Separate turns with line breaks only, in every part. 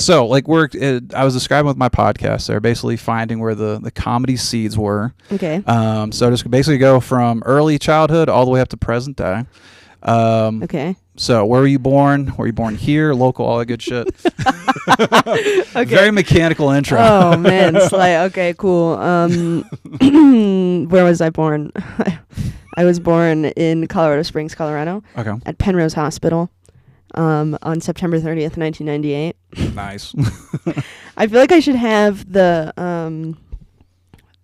So, like, I was describing with my podcast there, basically finding where the comedy seeds were.
Okay.
So just basically go from early childhood all the way up to present day.
Okay.
So, where were you born? Were you born here, local, all that good shit?
Okay.
Very mechanical intro.
Oh man, okay, cool. Where was I born? I was born in Colorado Springs, Colorado.
Okay.
At Penrose Hospital. On September 30th, 1998.
Nice.
I feel like I should have the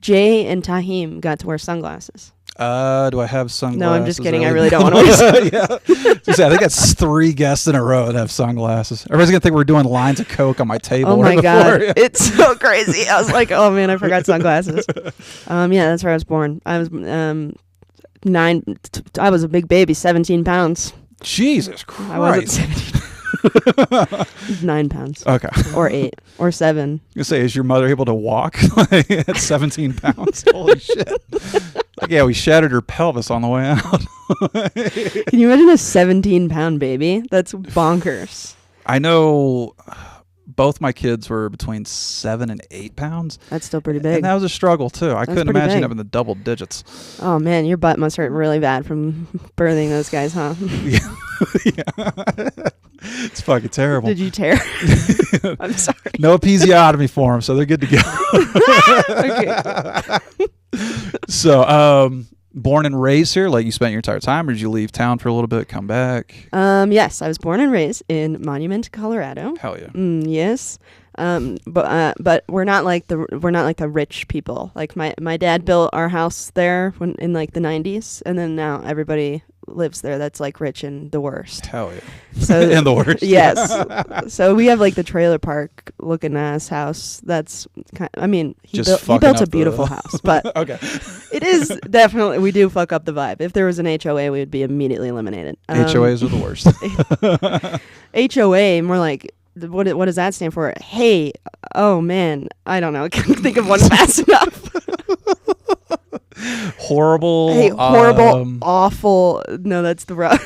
Jay and Tahim got to wear sunglasses.
Do I have sunglasses?
No, I'm just kidding. I really don't want to wear sunglasses.
Yeah. I think that's 3 guests in a row that have sunglasses. Everybody's going to think we're doing lines of Coke on my table.
Oh, my God. Yeah. It's so crazy. I was like, oh, man, I forgot sunglasses. Yeah, that's where I was born. I was I was a big baby, 17 pounds.
Jesus Christ.
I wasn't 17. 9 pounds.
Okay.
Or 8. Or 7.
You say, is your mother able to walk at 17 pounds? Holy shit. Like, yeah, we shattered her pelvis on the way out.
Can you imagine a 17-pound baby? That's bonkers.
I know both my kids were between 7 and 8 pounds.
That's still pretty big.
And that was a struggle, too. I couldn't imagine
big.
having the double digits.
Oh, man, your butt must hurt really bad from birthing those guys, huh?
Yeah. It's fucking terrible.
Did you tear? I'm sorry.
No episiotomy for them, so they're good to go.
Okay.
So, born and raised here? Like, you spent your entire time, or did you leave town for a little bit, come back?
Yes, I was born and raised in Monument, Colorado.
Hell yeah.
Yes. But we're not like the rich people. Like my dad built our house there in like the 90s, and then now everybody lives there that's like rich and the worst.
Hell yeah.
So
and the worst.
Yes. So we have like the trailer park looking ass house. That's he built a beautiful house, but
okay.
It is definitely, we do fuck up the vibe. If there was an HOA, we would be immediately eliminated.
HOAs are the worst.
HOA, more like, what does that stand for? Hey, oh man, I don't know. I can't think of one fast enough.
Horrible.
Hey, horrible, awful. No, that's the wrong.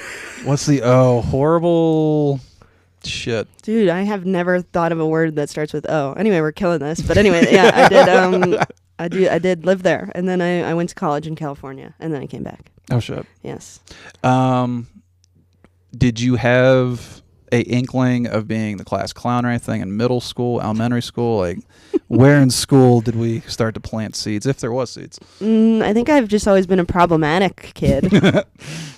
What's the horrible shit?
Dude, I have never thought of a word that starts with O. Anyway, we're killing this. But anyway, yeah, I did live there, and then I went to college in California, and then I came back.
Oh shit.
Yes.
Did you have a inkling of being the class clown or anything in middle school, elementary school? Like, where in school did we start to plant seeds, if there was seeds?
I think I've just always been a problematic kid.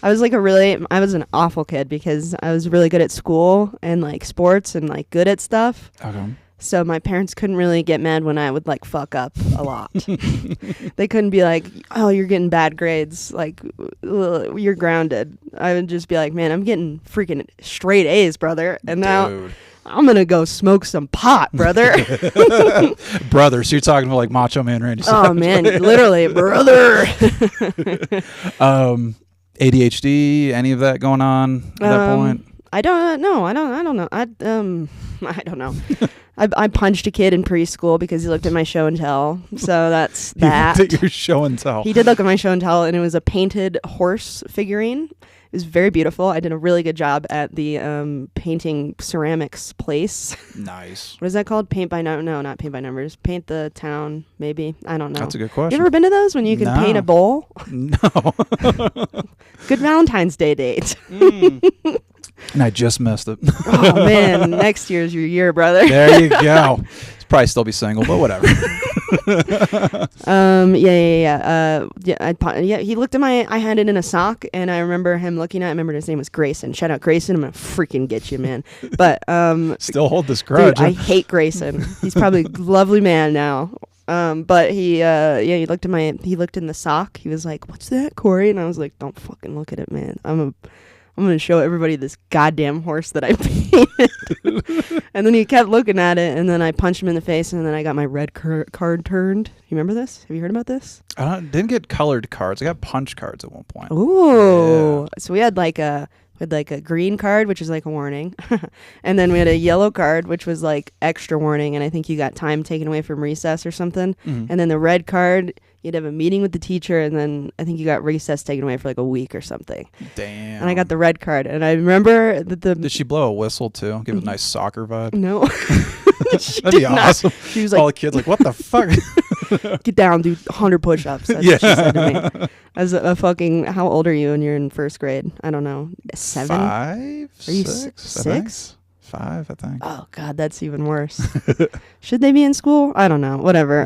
I was an awful kid because I was really good at school and like sports and like good at stuff.
Okay.
So my parents couldn't really get mad when I would like fuck up a lot. They couldn't be like, oh, you're getting bad grades, like you're grounded. I would just be like, man, I'm getting freaking straight A's, brother. And now I'm going to go smoke some pot, brother.
Brother, so you're talking about like Macho Man Randy Savage.
Oh, man, literally, brother.
ADHD, any of that going on at that point?
I don't know. I don't know. I don't know. I punched a kid in preschool because he looked at my show and tell. So that's that.
He looked at your show and tell.
He did look at my show and tell, and it was a painted horse figurine. It was very beautiful. I did a really good job at the painting ceramics place.
Nice.
What is that called? Paint by no, not paint by numbers. Paint the town, maybe. I don't know.
That's a good question.
You ever been to those when you can paint a bowl?
No.
Good Valentine's Day date.
And I just missed it.
Oh, man. Next year's your year, brother.
There you go. He's probably still be single, but whatever.
He looked at I had it in a sock, and I remember him looking at it. I remember his name was Grayson. Shout out Grayson. I'm going to freaking get you, man. But
still hold this grudge.
Dude, I hate Grayson. He's probably a lovely man now. But he looked in the sock. He was like, "What's that, Cori?" And I was like, "Don't fucking look at it, man. I'm going to show everybody this goddamn horse that I painted." And then he kept looking at it, and then I punched him in the face, and then I got my red card turned. You remember this? Have you heard about this?
I didn't get colored cards. I got punch cards at one point.
Ooh. Yeah. So we had like a green card, which is like a warning. And then we had a yellow card, which was like extra warning, and I think you got time taken away from recess or something. Mm-hmm. And then the red card, you'd have a meeting with the teacher, and then I think you got recess taken away for like a week or something.
Damn.
And I got the red card, and I remember that
Did she blow a whistle too? Give it a nice soccer vibe?
No.
That'd be awesome.
She was
All the
like,
kids like, what the fuck?
get down, do 100 push-ups. That's what she said to me. As a fucking, how old are you when you're in first grade? I don't know. 7?
5,
Are you
6? I think.
6?
5, I think.
Oh God, that's even worse. Should they be in school? I don't know. Whatever.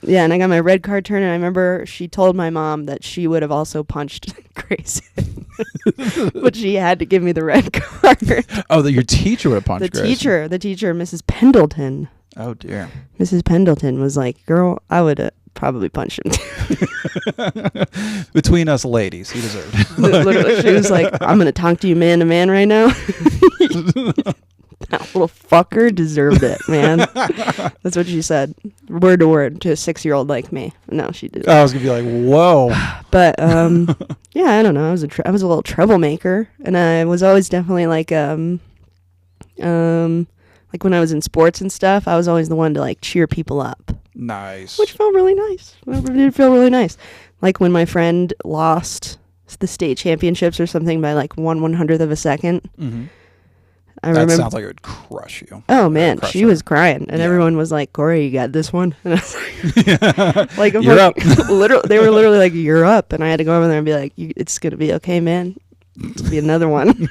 Yeah, and I got my red card turned, and I remember she told my mom that she would have also punched Grayson, but she had to give me the red card.
Oh, that your teacher would have punched Grayson.
The teacher, Mrs. Pendleton.
Oh dear.
Mrs. Pendleton was like, "Girl, I would probably punch him too."
Between us ladies, he deserved it.
Literally, she was like, "I'm gonna talk to you man to man right now." That little fucker deserved it, man. That's what she said, word to word, to a 6-year-old like me. No, she didn't.
I was gonna be like, whoa.
But yeah, I don't know. I was a little troublemaker, and I was always definitely like when I was in sports and stuff, I was always the one to like cheer people up.
Nice.
Which felt really nice. It did feel really nice. Like when my friend lost the state championships or something by like 1/100th of a second.
Mm-hmm.
I remember.
Sounds like it would crush you.
Oh man, she was crying, and
Yeah.
everyone was like, "Cori, you got this one." And I was like,
You're up.
Literally, they were literally like, "You're up," and I had to go over there and be like, "It's gonna be okay, man. It'll be another one."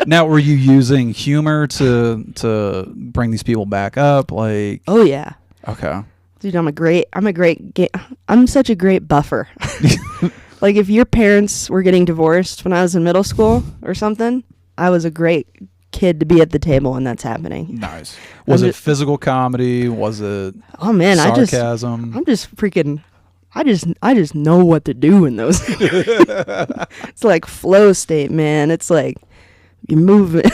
Now, were you using humor to bring these people back up? Like,
Oh yeah,
okay.
dude, I'm such a great buffer. Like if your parents were getting divorced when I was in middle school or something, I was a great kid to be at the table when that's happening.
Nice. Was it physical comedy? Was it
Oh man,
sarcasm?
I'm just freaking I just know what to do in those. It's like flow state, man. It's like you move it.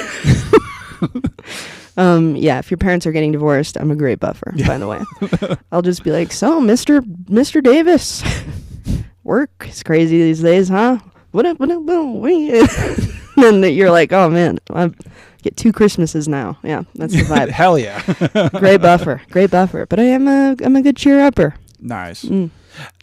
Yeah, if your parents are getting divorced, I'm a great buffer, by the way. I'll just be like, "So, Mr. Davis, work is crazy these days, huh? What?" And you're like, "Oh man, I get 2 Christmases now." Yeah, that's the vibe.
Hell yeah.
Great buffer. But I'm a good cheer upper.
Nice.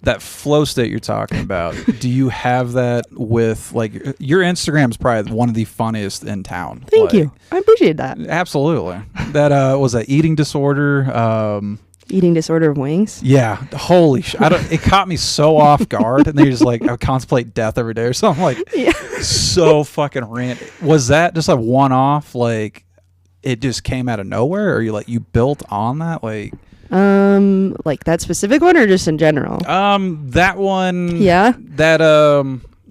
That flow state you're talking about, do you have that with, like, your Instagram's probably one of the funniest in town.
Thank you. I appreciate that.
Absolutely. That was an eating disorder.
Eating disorder of wings.
Yeah, holy shit! It caught me so off guard, and they just like, I would contemplate death every day or something. Like,
Yeah.
so fucking random. Was that just a one-off? Like, it just came out of nowhere, or you built on that?
Like that specific one or just in general?
That one.
Yeah.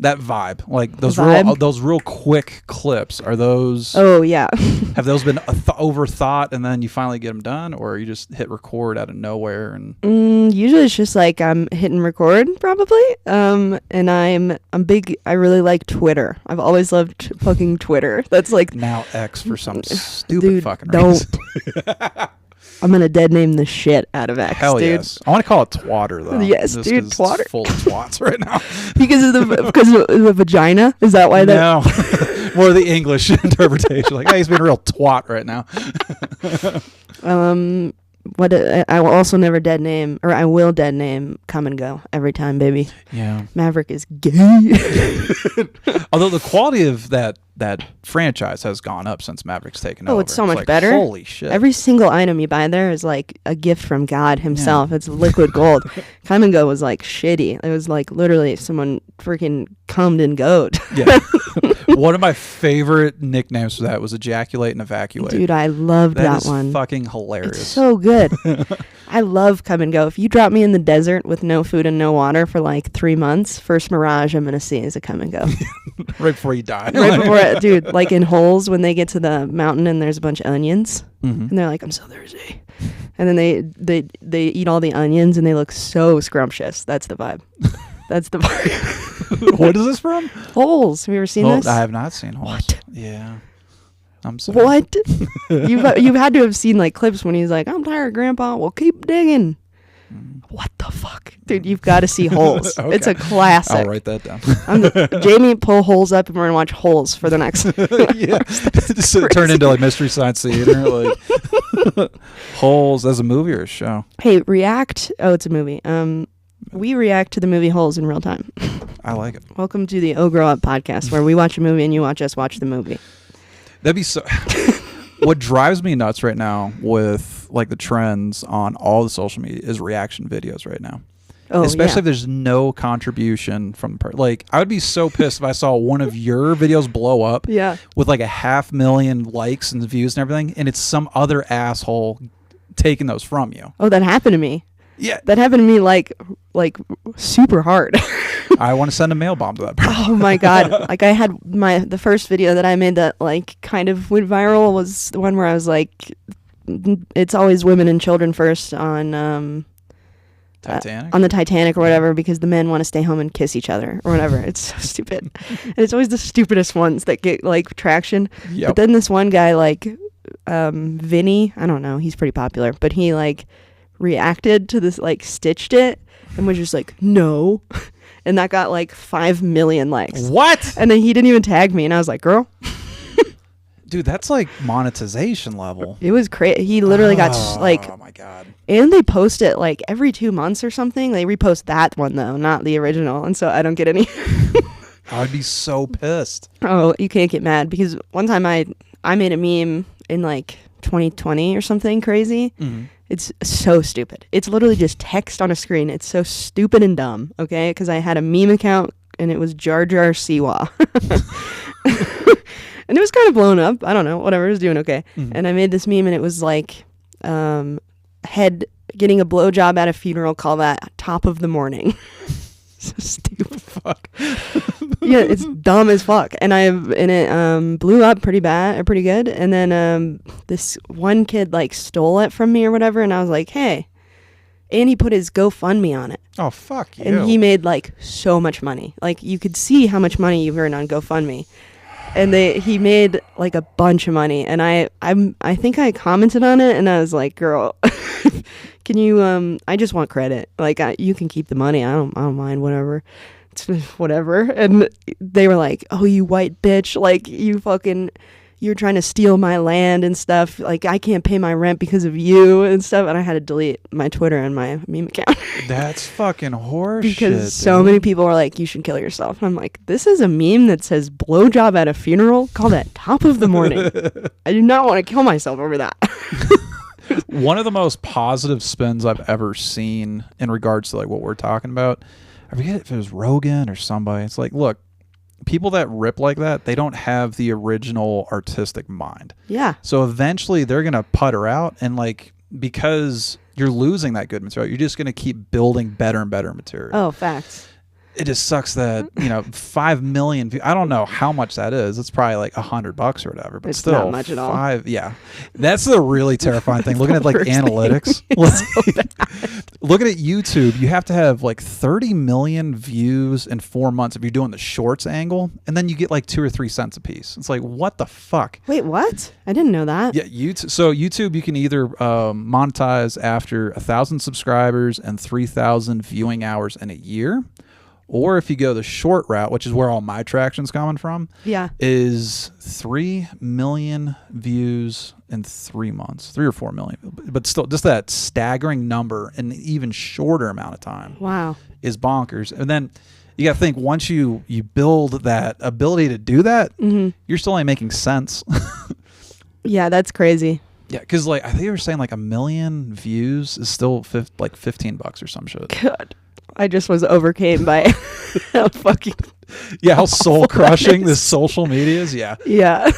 That vibe, like those
Vibe?
real quick clips. Are those?
Oh yeah.
Have those been overthought, and then you finally get them done, or you just hit record out of nowhere? And
Usually it's just like I'm hitting record probably. And I'm big. I really like Twitter. I've always loved fucking Twitter. That's like
now X for some stupid
dude,
fucking
don't.
reason.
I'm gonna dead name the shit out of X.
Hell
dude.
yes. I want to call it Twatter though.
Yes,
just
dude,
'cause
Twatter.
It's full of twats right now.
because of the vagina. Is that why that?
No, more the English interpretation. Like, hey, he's being a real twat right now.
What I will also never dead name, or I will dead name Come and Go every time, baby.
Yeah.
Maverick is gay.
Although the quality of that franchise has gone up since Maverick's taken over.
Oh, it's so much
like,
better.
Holy shit.
Every single item you buy there is like a gift from God himself. Yeah. It's liquid gold. Come and Go was like shitty. It was like literally someone freaking cummed and goed.
Yeah. One of my favorite nicknames for that was Ejaculate and Evacuate.
Dude, I loved that one.
That is fucking hilarious.
It's so good. I love Come and Go. If you drop me in the desert with no food and no water for like 3 months, first mirage I'm going to see is a Come and Go.
Right before you die.
Right before, dude, like in Holes when they get to the mountain and there's a bunch of onions. Mm-hmm. And they're like, I'm so thirsty. And then they eat all the onions and they look so scrumptious. That's the vibe. That's the vibe.
What is this from?
Holes. Have you ever seen this?
I have not seen Holes.
What?
Yeah. I'm sorry.
What? You've had to have seen like clips when he's like, I'm tired, Grandpa. Well, keep digging. What the fuck? Dude, you've got to see Holes. Okay. It's a classic.
I'll write that down.
Jamie, pull Holes up and we're going to watch Holes for the next...
Yeah. Just turn into like Mystery Science Theater. Like Holes as a movie or a show?
Hey, react. Oh, it's a movie. We react to the movie Holes in real time.
I like it.
Welcome to the Oh Grow Up podcast, where we watch a movie and you watch us watch the movie.
That'd be so... What drives me nuts right now with like the trends on all the social media is reaction videos right now.
Oh,
Especially if there's no contribution from like I would be so pissed if I saw one of your videos blow up
Yeah.
with like 500,000 likes and views and everything, and it's some other asshole taking those from you.
Oh, that happened to me.
Yeah.
That happened to me like super hard.
I want to send a mail bomb to that person.
Oh my god. Like I had the first video that I made that like kind of went viral was the one where I was like, it's always women and children first on
Titanic?
on the Titanic or whatever, because the men want to stay home and kiss each other or whatever. It's so stupid. And it's always the stupidest ones that get like traction.
Yep.
But then this one guy, like Vinny, I don't know, he's pretty popular, but he like reacted to this, like stitched it and was just like, no. And that got like 5 million likes.
What?
And then he didn't even tag me, and I was like, girl.
Dude, that's like monetization level.
It was crazy. He literally got like,
oh my god.
and they post it like every 2 months or something. They repost that one though, not the original. And so I don't get any.
I would be so pissed.
Oh, you can't get mad, because one time I made a meme in like 2020 or something crazy.
Mm-hmm.
It's so stupid. It's literally just text on a screen. It's so stupid and dumb, okay? Because I had a meme account, and it was Jar Jar Siwa. And it was kind of blown up. I don't know. Whatever. It was doing okay.
Mm-hmm.
And I made this meme, and it was like head getting a blowjob at a funeral, call that top of the morning. So stupid.
Fuck.
Yeah, it's dumb as fuck. And it blew up pretty bad or pretty good. And then this one kid like stole it from me or whatever, and I was like, hey. And he put his GoFundMe on it.
Oh, fuck you.
And he made like so much money. Like you could see how much money you earned on GoFundMe. And he made like a bunch of money. And I think I commented on it, and I was like, girl, can you I just want credit. Like you can keep the money. I don't mind, whatever. It's whatever. And they were like, oh, you white bitch, like you're trying to steal my land and stuff. Like I can't pay my rent because of you and stuff. And I had to delete my Twitter and my meme account.
That's fucking horse
because
shit,
so many people were like, you should kill yourself. And I'm like, this is a meme that says blowjob at a funeral. Call that top of the morning. I do not want to kill myself over that.
One of the most positive spins I've ever seen in regards to like what we're talking about, I forget if it was Rogan or somebody. It's like, look, people that rip like that, they don't have the original artistic mind.
Yeah.
So eventually they're going to putter out, and like, because you're losing that good material, you're just going to keep building better and better material.
Oh, facts.
It just sucks that, 5 million I don't know how much that is. It's probably like $100 or whatever, but
It's
still
not much at all.
Yeah. That's the really terrifying thing. Looking at like
Worst thing.
analytics. Looking at YouTube, you have to have like 30 million views in 4 months if you're doing the shorts angle, and then you get like 2 or 3 cents a piece. It's like, what the fuck?
Wait, what? I didn't know that.
Yeah, YouTube. So YouTube, you can either monetize after 1,000 subscribers and 3,000 viewing hours in a year, or if you go the short route, which is where all my traction's coming from,
Yeah.
is 3 million views in 3 months, 3 or 4 million. But still, just that staggering number in an even shorter amount of time
Wow.
is bonkers. And then you got to think, once you build that ability to do that, you're still only making sense.
Yeah, that's crazy.
Yeah, because like I think they were saying like 1 million views is still like $15 or some shit.
God. I just was overcame by how fucking
Yeah, how soul crushing this social media is. Yeah.
yeah.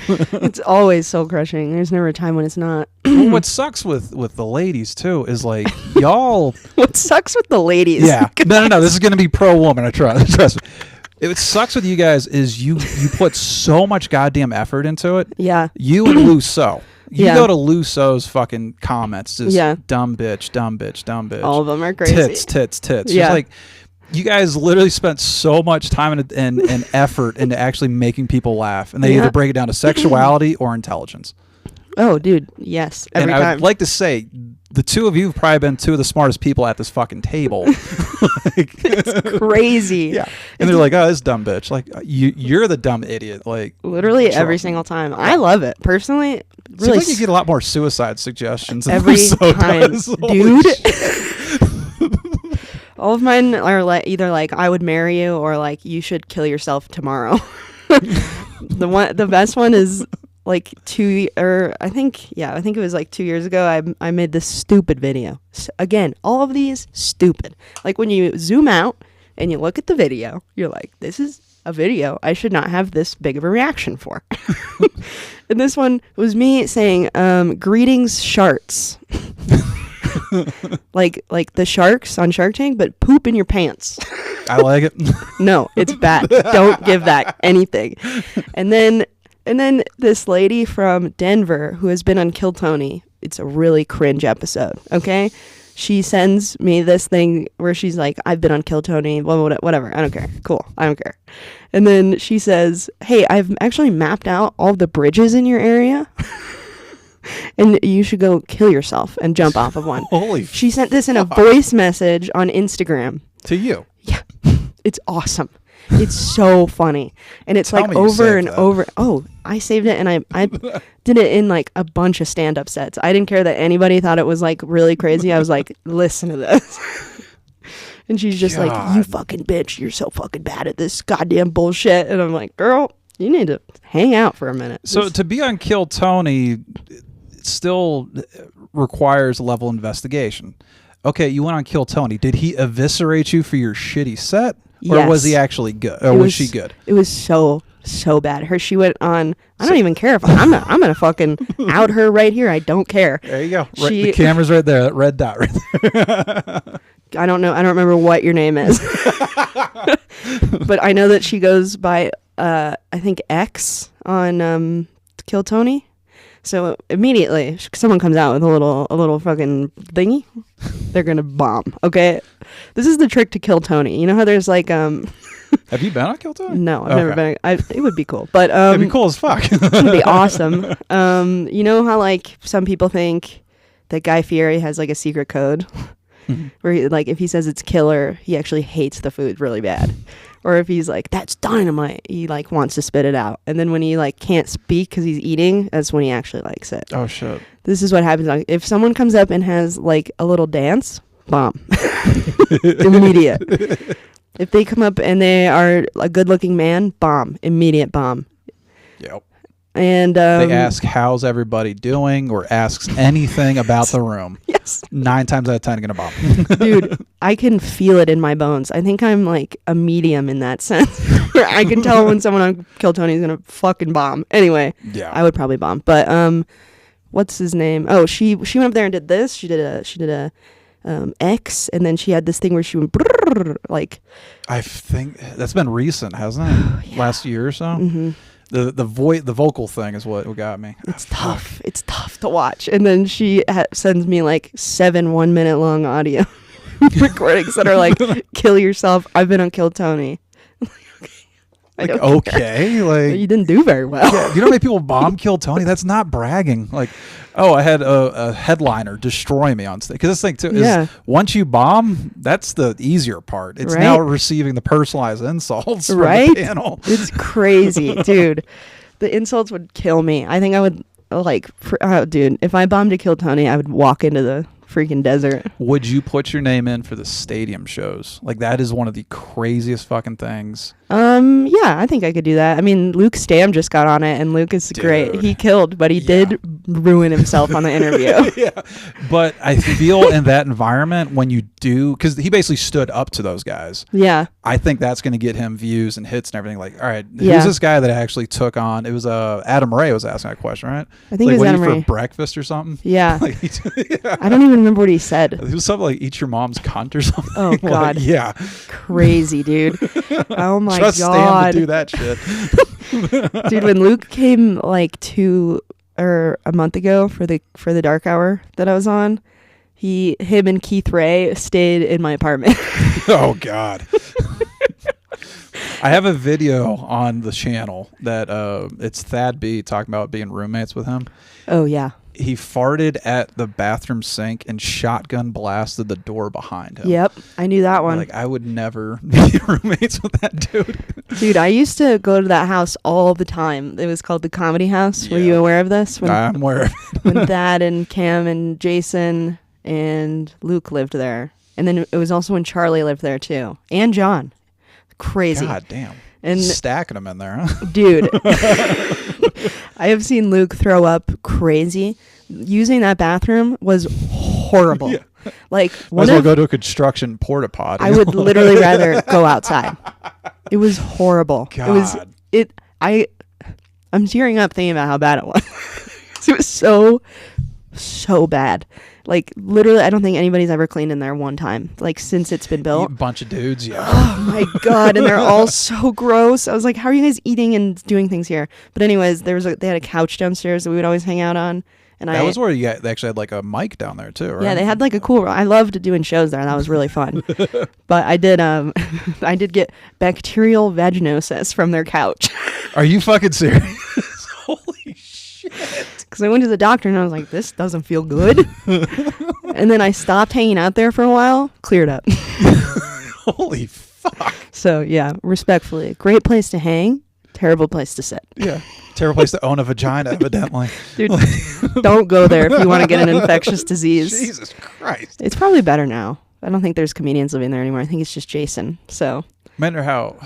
It's always soul crushing. There's never a time when it's not.
Well, what sucks with the ladies too is like y'all.
What sucks with the ladies?
Yeah. No. This is gonna be pro woman. I trust me. What sucks with you guys is you put so much goddamn effort into it.
Yeah.
You and Lusso. You
Yeah.
go to Lusso's fucking comments, just
Yeah.
dumb bitch, dumb bitch, dumb bitch.
All of them are crazy.
Tits.
Yeah.
Just like you guys literally spent so much time and effort into actually making people laugh, and they
Yeah.
either break it down to sexuality or intelligence.
Oh, dude. Yes. Every
and I
time.
would like to say the two of you have probably been two of the smartest people at this fucking table.
It's crazy.
Yeah. And they're like, oh, this dumb bitch. Like, you're the dumb idiot. Like,
Literally every single time. I love it. Personally,
seems
really
like you get a lot more suicide suggestions than
every
Lusso
time.
does. Holy
Dude.
shit.
All of mine are like either like I would marry you or like you should kill yourself tomorrow. The best one is like I think it was like 2 years ago. I made this stupid video. Again, all of these stupid. Like when you zoom out and you look at the video, you're like, this is a video I should not have this big of a reaction for. And this one was me saying, greetings sharks. like the sharks on Shark Tank, but poop in your pants.
I like it.
No, it's bad. Don't give that anything. And then this lady from Denver who has been on Kill Tony. It's a really cringe episode. Okay. She sends me this thing where she's like, I've been on Kill Tony, whatever. I don't care. Cool. I don't care. And then she says, hey, I've actually mapped out all the bridges in your area. And you should go kill yourself and jump off of one.
Holy
She sent this in a voice message on Instagram.
To you.
Yeah. It's awesome. It's so funny. And it's
Tell
like
me you
over
saved
and
that.
over. Oh, I saved it and I did it in like a bunch of stand-up sets. I didn't care that anybody thought it was like really crazy. I was like, listen to this. And she's just like, you fucking bitch. You're so fucking bad at this goddamn bullshit. And I'm like, girl, you need to hang out for a minute.
So to be on Kill Tony it still requires a level of investigation. Okay, you went on Kill Tony. Did he eviscerate you for your shitty set? Or
Yes.
was he actually good? Or was she good?
It was so bad. She went on. I don't even care if I'm gonna fucking out her right here. I don't care.
There you go. The camera's right there. That red dot right there.
I don't know. I don't remember what your name is. But I know that she goes by I think X on Kill Tony. So immediately someone comes out with a little fucking thingy, they're gonna bomb. Okay, this is the trick to Kill Tony. You know how there's like
Have you been on Kill Tony?
No, I've never been. It would be cool, but
it'd be cool as fuck.
It would be awesome. You know how like some people think that Guy Fieri has like a secret code, where he, like if he says it's killer, he actually hates the food really bad. Or if he's like, that's dynamite, he like wants to spit it out. And then when he like can't speak because he's eating, that's when he actually likes it.
Oh shit.
This is what happens. Like, if someone comes up and has like a little dance, bomb. Immediate. If they come up and they are a good looking man, bomb. Immediate bomb.
Yep.
And
they ask how's everybody doing or asks anything about the room.
Yes.
9 times out of 10 gonna bomb.
Dude, I can feel it in my bones. I think I'm like a medium in that sense. Where I can tell when someone on Kill Tony is gonna fucking bomb. Anyway,
Yeah.
I would probably bomb. But what's his name? Oh, she went up there and did this. She did a X, and then she had this thing where she went brrr, like.
I think that's been recent, hasn't it?
Yeah.
Last year or so.
Mm-hmm.
The vocal thing is what got me.
It's tough. It's tough to watch. And then she sends me like 7 1-minute long audio recordings that are like, kill yourself. I've been on Kill Tony.
Like, okay, like
you didn't do very well.
Yeah, you know how many people bomb Kill Tony? That's not bragging. Like, oh, I had a headliner destroy me on stage. Because this thing too is once you bomb, that's the easier part. It's now receiving the personalized insults from the panel.
It's crazy, dude. The insults would kill me. I think I would dude. If I bombed a Kill Tony, I would walk into the freaking desert.
Would you put your name in for the stadium shows? Like that is one of the craziest fucking things.
Yeah, I think I could do that. I mean, Luke Stam just got on it, and Luke is great. He killed, but he did ruin himself on the interview.
Yeah, but I feel in that environment when you do, because he basically stood up to those guys.
Yeah,
I think that's going to get him views and hits and everything. Like, all right, who's this guy that actually took on? It was Adam Ray was asking that question, right?
I think it was Adam Ray
for breakfast or something.
Yeah,
like,
I don't even remember what he said.
It was something like "eat your mom's cunt" or something.
Oh God,
like, yeah,
crazy dude. Oh my
Trust
God,
Stan to do that shit.
Dude, when Luke came like a month ago for the dark hour that I was on, him and Keith Ray stayed in my apartment.
Oh God. I have a video on the channel that it's Thad B talking about being roommates with him.
Oh yeah.
He farted at the bathroom sink and shotgun blasted the door behind him.
Yep, I knew that one.
Like, I would never be roommates with that dude.
Dude, I used to go to that house all the time. It was called the Comedy House.
Yeah.
Were you aware of this?
I'm aware of it.
When Thad and Cam and Jason and Luke lived there. And then it was also when Charlie lived there too. And John. Crazy.
God damn.
And
stacking them in there, huh?
Dude. I have seen Luke throw up crazy. Using that bathroom was horrible.
Yeah.
Like,
Might as well go to a construction porta potty.
I would literally rather go outside. It was horrible.
God.
I'm tearing up thinking about how bad it was. It was so bad. Like, literally, I don't think anybody's ever cleaned in there one time, like, since it's been built.
A bunch of dudes, yeah.
Oh my God. And they're all so gross. I was like, how are you guys eating and doing things here? But anyways, they had a couch downstairs that we would always hang out on. And
that was where they actually had like a mic down there too, right?
Yeah, they had like a cool. I loved doing shows there. That was really fun. But I did get bacterial vaginosis from their couch.
Are you fucking serious? Holy shit!
Because I went to the doctor and I was like, this doesn't feel good. And then I stopped hanging out there for a while. Cleared up.
Holy fuck!
So yeah, respectfully, great place to hang. Terrible place to sit.
Yeah. Terrible place to own a vagina, evidently.
Dude, don't go there if you want to get an infectious disease.
Jesus Christ.
It's probably better now. I don't think there's comedians living there anymore. I think it's just Jason. So
Wonder how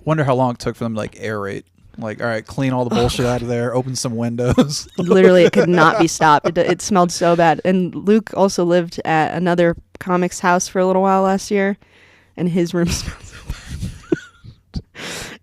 long it took for them to like aerate. Like, all right, clean all the bullshit out of there, open some windows.
Literally, it could not be stopped. It smelled so bad. And Luke also lived at another comic's house for a little while last year, and his room smelled so bad.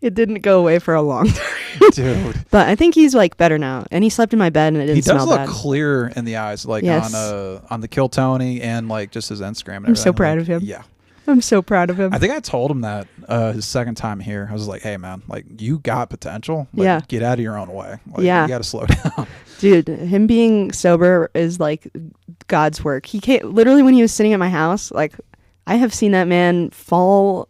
It didn't go away for a long time.
Dude.
But I think he's like better now. And he slept in my bed and it didn't smell bad.
He does look clear in the eyes, like
yes.
on the Kill Tony and like just his Instagram and
I'm so
everything.
proud
like,
of him.
Yeah.
I'm so proud of him.
I think I told him that his second time here. I was like, hey man, like you got potential. Like,
yeah.
Get out of your own way. Like,
yeah.
You got to slow down.
Dude, him being sober is like God's work. He can't, literally when he was sitting at my house, like I have seen that man fall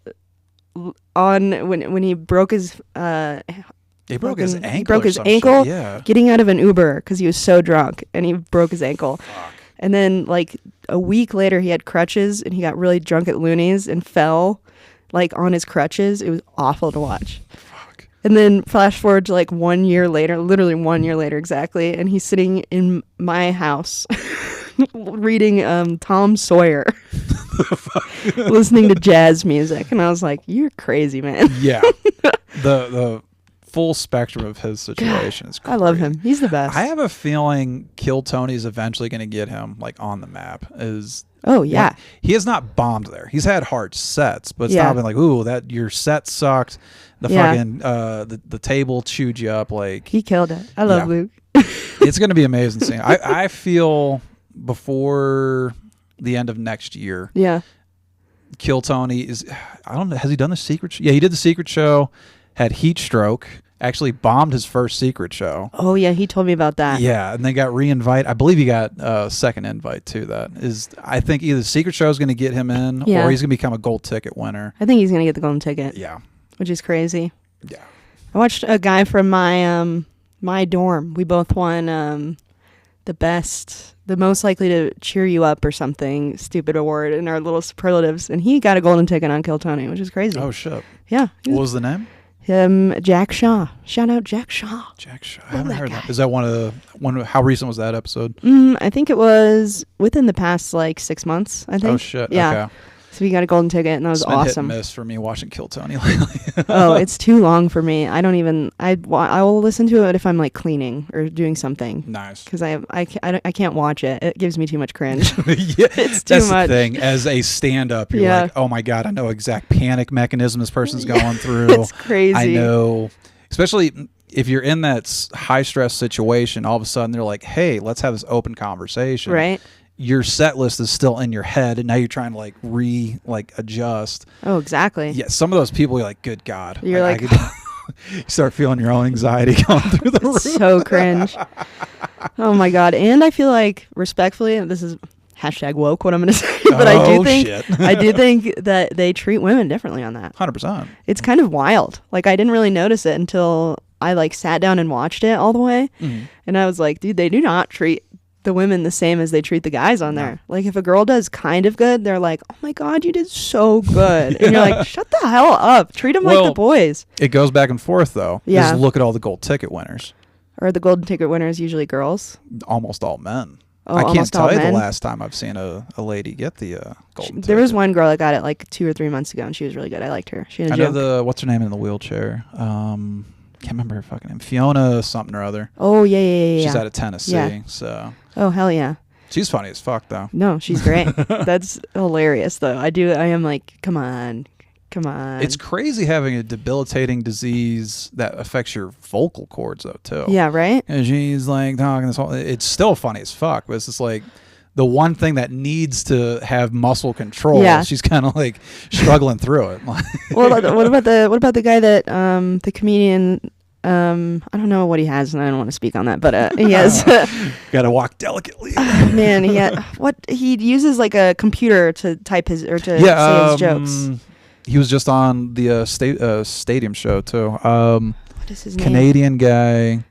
on when he broke his
he broke his ankle.
He broke his
ankle. Yeah.
Getting out of an Uber because he was so drunk and he broke his ankle.
Fuck.
And then like a week later he had crutches and he got really drunk at Looney's and fell like on his crutches. It was awful to watch.
Fuck.
And then flash forward to like 1 year later, literally 1 year later exactly, and he's sitting in my house reading Tom Sawyer. Listening to jazz music, and I was like, you're crazy, man.
Yeah. The full spectrum of his situation is crazy.
I love him. He's the best.
I have a feeling Kill Tony's eventually going to get him like on the map.
Oh yeah.
Like, he has not bombed there. He's had hard sets, but it's
yeah.
not been like, ooh, that your set sucked. The
yeah.
fucking the table chewed you up. Like
he killed it. I love Luke.
It's going to be amazing seeing. I feel before the end of next year.
Yeah.
Kill Tony is, I don't know, has he done the secret? Yeah, he did the secret show, had heat stroke, actually bombed his first secret show.
Oh yeah, he told me about that.
Yeah, and then got re-invite. I believe he got a second invite too. That is, I think either the secret show is going to get him in,
yeah.
or he's going to become a gold ticket winner.
I think he's going to get the golden ticket.
Yeah,
which is crazy.
Yeah,
I watched a guy from my dorm. We both won the most likely to cheer you up or something stupid award in our little superlatives, and he got a golden ticket on Kill Tony, which is crazy.
Oh shit.
Yeah.
What was the name?
Jack Shaw. Shout out Jack Shaw.
Jack Shaw. I haven't heard that. Is that one? How recent was that episode?
I think it was within the past like 6 months. I think.
Oh shit.
Yeah.
Okay.
So we got a golden ticket, and that was
It's been
awesome.
hit and miss for me watching Kill Tony lately.
Oh, it's too long for me. I don't even. I will listen to it if I'm like cleaning or doing something.
Nice.
Because I can't watch it. It gives me too much cringe.
Yeah,
it's too
that's
much.
The thing. As a stand-up, you're
yeah.
like, oh my god, I know exact panic mechanism this person's going through.
It's crazy.
I know, especially if you're in that high stress situation. All of a sudden, they're like, hey, let's have this open conversation.
Right.
Your set list is still in your head, and now you're trying to like adjust.
Oh, exactly.
Yeah, some of those people, you're like, good God.
You're like
you start feeling your own anxiety going through the roof.
So cringe. Oh my God. And I feel like, respectfully, this is #woke what I'm going to say, but I do think that they treat women differently on that.
100%.
It's kind of wild. Like I didn't really notice it until I like sat down and watched it all the way, and I was like, dude, they do not treat the women the same as they treat the guys on there. Like if a girl does kind of good, they're like, oh my God, you did so good. Yeah. And you're like, shut the hell up. Treat them like the boys.
It goes back and forth though.
Yeah.
Just look at all the gold ticket winners.
Are the golden ticket winners usually girls?
Almost all men.
Oh,
I can't tell you
men?
the last time I've seen a lady get the golden ticket.
There was one girl that got it like 2 or 3 months ago, and she was really good. I liked her. She had a joke.
know what's her name in the wheelchair? can't remember her fucking name. Fiona something or other.
Oh yeah.
She's out of Tennessee.
Yeah.
So.
Oh hell yeah.
She's funny as fuck though.
No, she's great. That's hilarious though. I am like, come on.
It's crazy having a debilitating disease that affects your vocal cords though too.
Yeah, right?
And she's like talking this whole, it's still funny as fuck, but it's just like the one thing that needs to have muscle control.
Yeah.
She's kind of like struggling through it.
Well, what about the guy that the comedian, I don't know what he has, and I don't want to speak on that, but he has
gotta walk delicately.
Man, he uses like a computer to type his or to say his jokes.
He was just on the stadium show too. What
is his
Canadian name? Guy.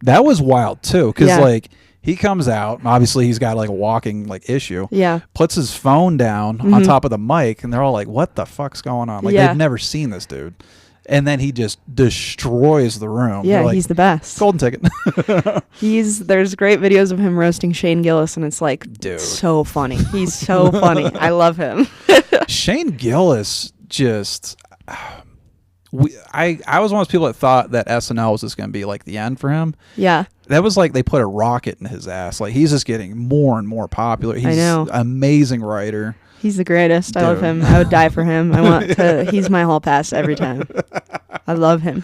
That was wild too, because like he comes out. Obviously, he's got like a walking like issue.
Yeah.
Puts his phone down on top of the mic, and they're all like, "What the fuck's going on?" Like they've never seen this dude. And then he just destroys the room.
Yeah,
like,
he's the best.
Golden ticket.
There's great videos of him roasting Shane Gillis, and it's like, dude, so funny. He's so funny. I love him.
Shane Gillis just. I was one of those people that thought that SNL was just going to be like the end for him.
Yeah.
That was like they put a rocket in his ass. Like he's just getting more and more popular. He's an amazing writer.
He's the greatest. Dude. I love him. I would die for him. He's my hall pass every time. I love him.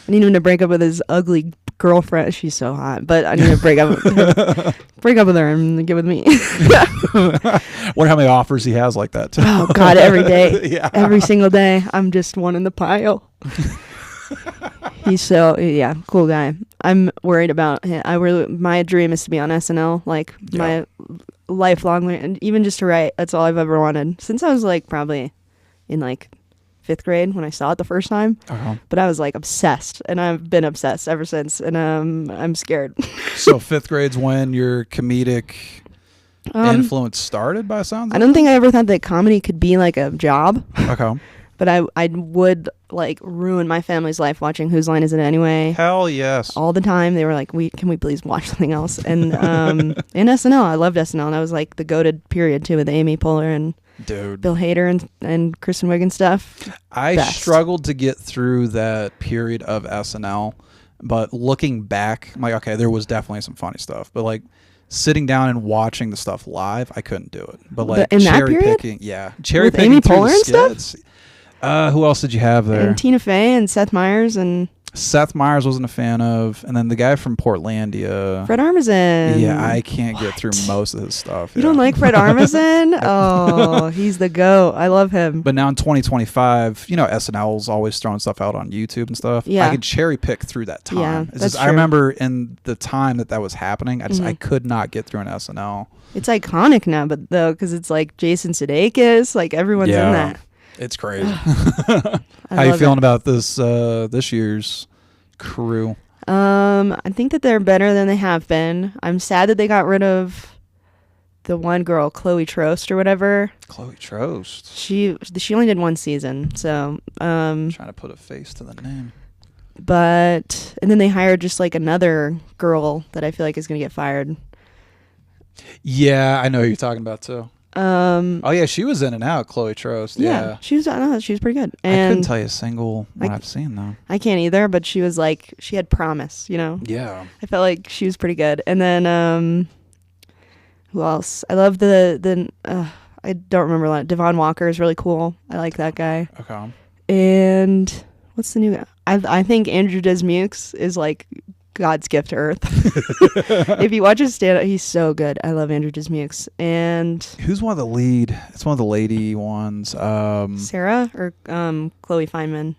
I need him to break up with his ugly girlfriend. She's so hot, but I need to break up with her and get with me.
Wonder how many offers he has like that too.
Oh God, every day. Every single day. I'm just one in the pile. He's cool guy. I'm worried about him. My dream is to be on SNL, like my lifelong, and even just to write. That's all I've ever wanted since I was like probably in like 5th grade when I saw it the first time. But I was like obsessed, and I've been obsessed ever since, and I'm scared.
So 5th grade's when your comedic influence started, by sounds.
I don't think I ever thought that comedy could be like a job.
Okay.
But I would like ruin my family's life watching Whose Line Is It Anyway?
Hell yes.
All the time. They were like, can we please watch something else? And in SNL, I loved SNL. And that was like the goated period too with Amy Poehler and Bill Hader and Kristen Wiig and stuff.
I struggled to get through that period of SNL. But looking back, I'm like, okay, there was definitely some funny stuff. But like sitting down and watching the stuff live, I couldn't do it. But like cherry picking, cherry
with
picking
Amy Poehler and stuff.
Who else did you have there?
And Tina Fey and Seth Meyers and.
Seth Meyers wasn't a fan of, and then the guy from Portlandia.
Fred Armisen.
Yeah, I can't get through most of his stuff.
You don't like Fred Armisen? Oh, he's the GOAT. I love him.
But now in 2025, SNL's always throwing stuff out on YouTube and stuff.
Yeah.
I could cherry pick through that time.
Yeah, that's true.
I remember in the time that was happening, I could not get through an SNL.
It's iconic now, but though, because it's like Jason Sudeikis, like everyone's in that.
It's crazy. How you feeling about this year's crew?
I think that they're better than they have been. I'm sad that they got rid of the one girl, Chloe Trost or whatever.
Chloe Trost.
She only did one season, so
trying to put a face to the name.
But and then they hired just like another girl that I feel like is gonna get fired.
Yeah, I know who you're talking about too. Oh yeah, she was in and out, Chloe Trost. Yeah,
she was pretty good. And
I couldn't tell you a single one I've seen though.
I can't either, but she was like, she had promise,
Yeah,
I felt like she was pretty good. And then who else? I love the I don't remember a lot. Devon Walker is really cool. I like that guy.
Okay.
And what's the new guy? I think Andrew Desmukes is like God's gift to Earth. If you watch his stand-up, he's so good. I love Andrew Dismukes. And
who's one of the lead? It's one of the lady ones.
Sarah or Chloe Feynman.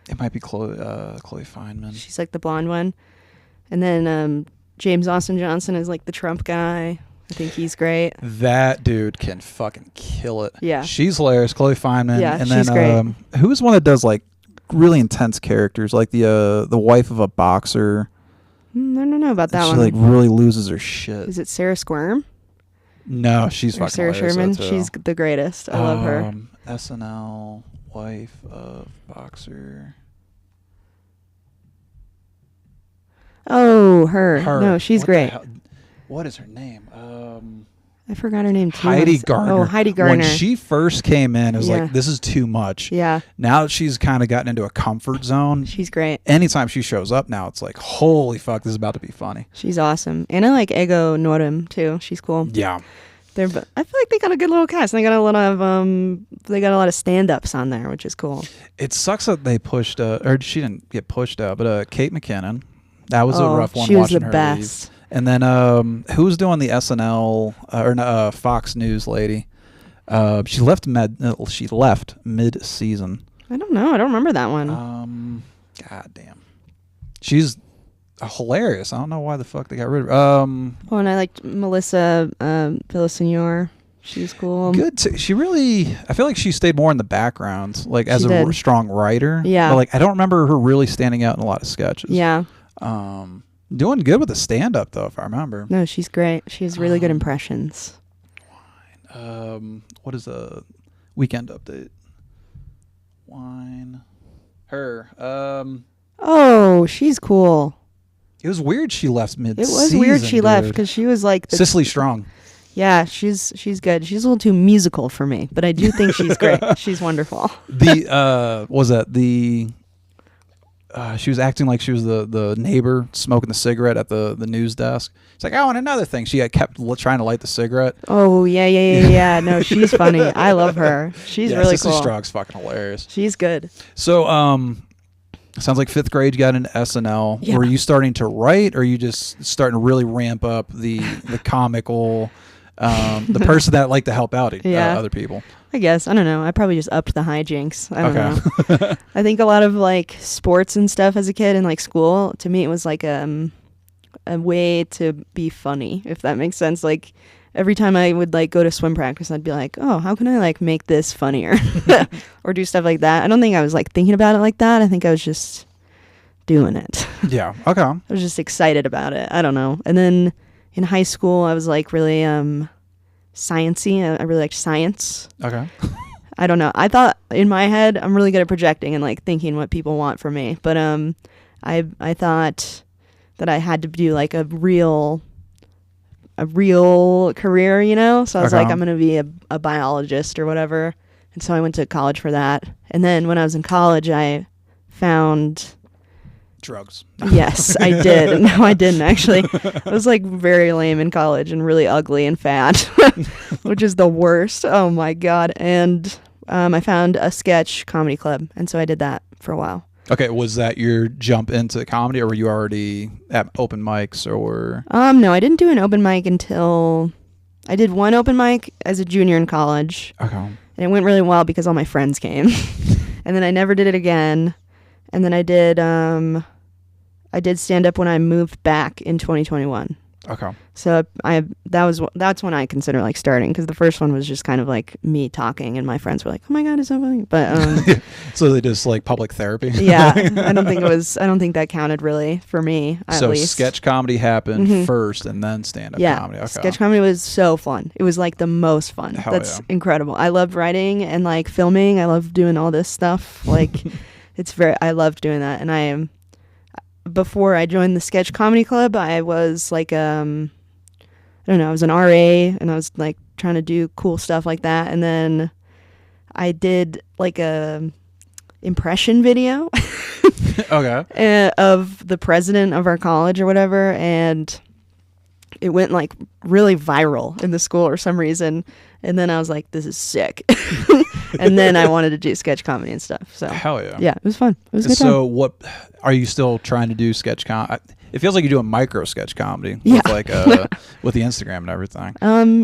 It might be Chloe Feynman.
She's like the blonde one. And then James Austin Johnson is like the Trump guy. I think he's great.
That dude can fucking kill it.
Yeah,
she's hilarious. Chloe Feynman.
Yeah,
and
she's
then
great.
Who's one that does like really intense characters, like the wife of a boxer.
I don't know about that one.
She like really loses her shit.
Is it Sarah Squirm?
No, she's
or
fucking
Sarah Sherman.
Too.
She's the greatest. I love her.
SNL wife of boxer.
Oh, her. No, she's great.
What is her name?
I forgot her name too.
Heidi Gardner.
Oh, Heidi Gardner.
When she first came in, it was
Yeah.
like, this is too much.
Yeah.
Now that she's kind of gotten into a comfort zone,
She's great.
anytime she shows up now, it's like, holy fuck, this is about to be funny.
She's awesome. And I like Ego Nordum too. She's cool.
Yeah.
I feel like they got a good little cast. They got a lot of stand-ups on there, which is cool.
It sucks that they pushed, or she didn't get pushed out, but Kate McKinnon, that was a rough one.
She was
watching
the
her
best.
leave. And then who's doing the SNL Fox News lady? She left mid-season.
I don't know. I don't remember that one.
God damn. She's hilarious. I don't know why the fuck they got rid of her.
Oh, and I liked Melissa Villaseñor. She's cool.
Good. She really, I feel like she stayed more in the background, like as a strong writer.
Yeah.
But like I don't remember her really standing out in a lot of sketches.
Yeah.
Doing good with the stand-up though, if I remember.
No, she's great. She has really good impressions.
What is a weekend update? Wine. Her.
Oh, she's cool.
It was weird she left mid.
It was weird she left because she was like
Cicely Strong.
Yeah, she's good. She's a little too musical for me, but I do think she's great. She's wonderful.
She was acting like she was the neighbor smoking the cigarette at the news desk. It's like, oh, and another thing, she kept trying to light the cigarette.
Oh yeah. No, she's funny. I love her. She's really
Cicely
cool.
Strong's fucking hilarious.
She's good.
So, sounds like fifth grade you got into SNL.
Yeah.
Were you starting to write, or are you just starting to really ramp up the comical, the person that liked to help out other people?
I guess. I don't know. I probably just upped the hijinks. I don't know.
know.
I think a lot of like sports and stuff as a kid in like school, to me it was like a way to be funny, if that makes sense. Like every time I would like go to swim practice, I'd be like, oh, how can I like make this funnier? Or do stuff like that. I don't think I was like thinking about it like that. I think I was just doing it.
Yeah. Okay.
I was just excited about it. I don't know. And then in high school, I was like really sciencey. I really liked science.
Okay.
I don't know. I thought in my head I'm really good at projecting and like thinking what people want from me. But I thought that I had to do like a real career, you know? So I was like, I'm going to be a biologist or whatever. And so I went to college for that. And then when I was in college, I found
drugs.
Yes, I did. No, I didn't actually. I was like very lame in college and really ugly and fat, which is the worst. Oh my God. And I found a sketch comedy club. And so I did that for a while.
Okay, was that your jump into comedy, or were you already at open mics, or?
No, I didn't do an open mic until I did one open mic as a junior in college.
Okay.
And it went really well because all my friends came. And then I never did it again. And then I did stand up when I moved back in 2021.
Okay.
So that's when I consider like starting, because the first one was just kind of like me talking and my friends were like, oh my God, it's so funny. But
so they just like public therapy.
Yeah, I don't think that counted really for me, at
so
least.
Sketch comedy happened first and then stand up comedy. Okay.
Sketch comedy was so fun. It was like the most fun.
Hell
That's
yeah.
incredible. I loved writing and like filming. I loved doing all this stuff. Like I loved doing that. And before I joined the sketch comedy club, I was like, I don't know, I was an RA and I was like trying to do cool stuff like that. And then I did like a impression video
Okay.
of the president of our college or whatever. And it went like really viral in the school for some reason. And then I was like, this is sick. And then I wanted to do sketch comedy and stuff. So
Hell yeah.
Yeah, it was fun. It was a good
So
time.
what are you still trying to do sketch comedy? It feels like you're doing micro sketch comedy
Yeah.
with like with the Instagram and everything.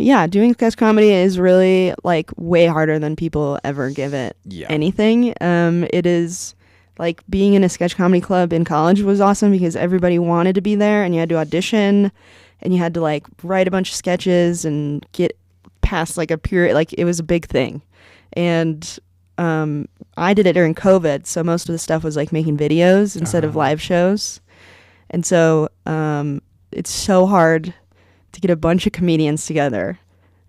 Yeah, doing sketch comedy is really like way harder than people ever give it anything. It is like being in a sketch comedy club in college was awesome because everybody wanted to be there and you had to audition and you had to like write a bunch of sketches and get past like a period. Like it was a big thing. And I did it during COVID, so most of the stuff was like making videos instead of live shows. And so it's so hard to get a bunch of comedians together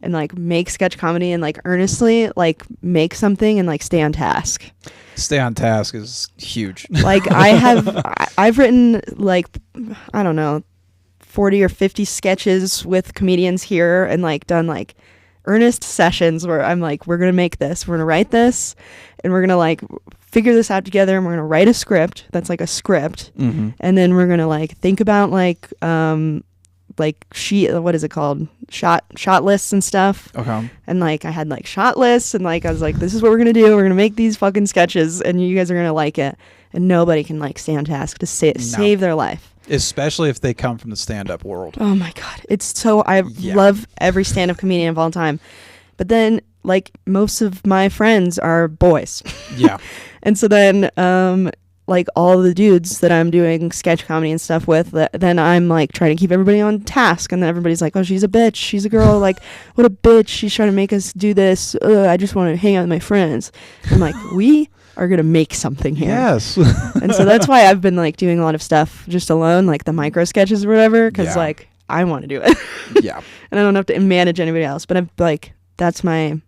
and like make sketch comedy and like earnestly like make something and like stay on task.
Stay on task is huge.
Like I've written like, I don't know, 40 or 50 sketches with comedians here and like done like earnest sessions where I'm like, we're going to make this, we're going to write this, and we're going to like figure this out together, and we're going to write a script that's like a script. And then we're going to like think about like what is it called? Shot lists and stuff.
Okay.
And like I had like shot lists, and like I was like, this is what we're going to do. We're going to make these fucking sketches, and you guys are going to like it. And nobody can like stay on task to save their life.
Especially if they come from the stand-up world.
Oh my God. It's so, I love every stand-up comedian of all time. But then, like, most of my friends are boys.
Yeah.
And so then, like, all the dudes that I'm doing sketch comedy and stuff with, then I'm, like, trying to keep everybody on task. And then everybody's like, oh, she's a bitch. She's a girl. Like, what a bitch. She's trying to make us do this. I just want to hang out with my friends. I'm like, we are going to make something here.
Yes.
And so that's why I've been like doing a lot of stuff just alone, like the micro sketches or whatever, because like I want to do it.
Yeah.
And I don't have to manage anybody else. But I'm like, that's my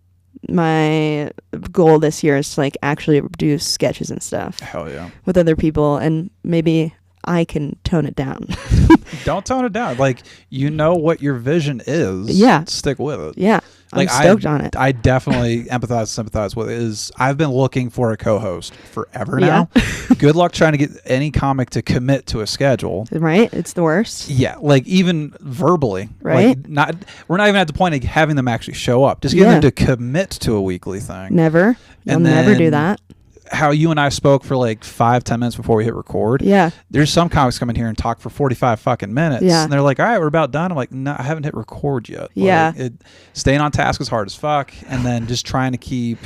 goal this year is to like actually do sketches and stuff.
Hell yeah.
With other people, and maybe I can tone it down.
Don't tone it down. Like, you know what your vision is.
Yeah.
Stick with it.
Yeah.
Like,
I'm stoked on it.
I definitely sympathize with it. I've been looking for a co-host forever now. Good luck trying to get any comic to commit to a schedule.
Right? It's the worst.
Yeah, like even verbally.
Right?
Like we're not even at the point of having them actually show up. Just getting them to commit to a weekly thing.
Never. You'll never do that.
How you and I spoke for like 5-10 minutes before we hit record.
Yeah.
There's some comics come in here and talk for 45 fucking minutes.
Yeah.
And they're like, all right, we're about done. I'm like, no, I haven't hit record yet.
Yeah.
Like, staying on task is hard as fuck. And then just trying to keep...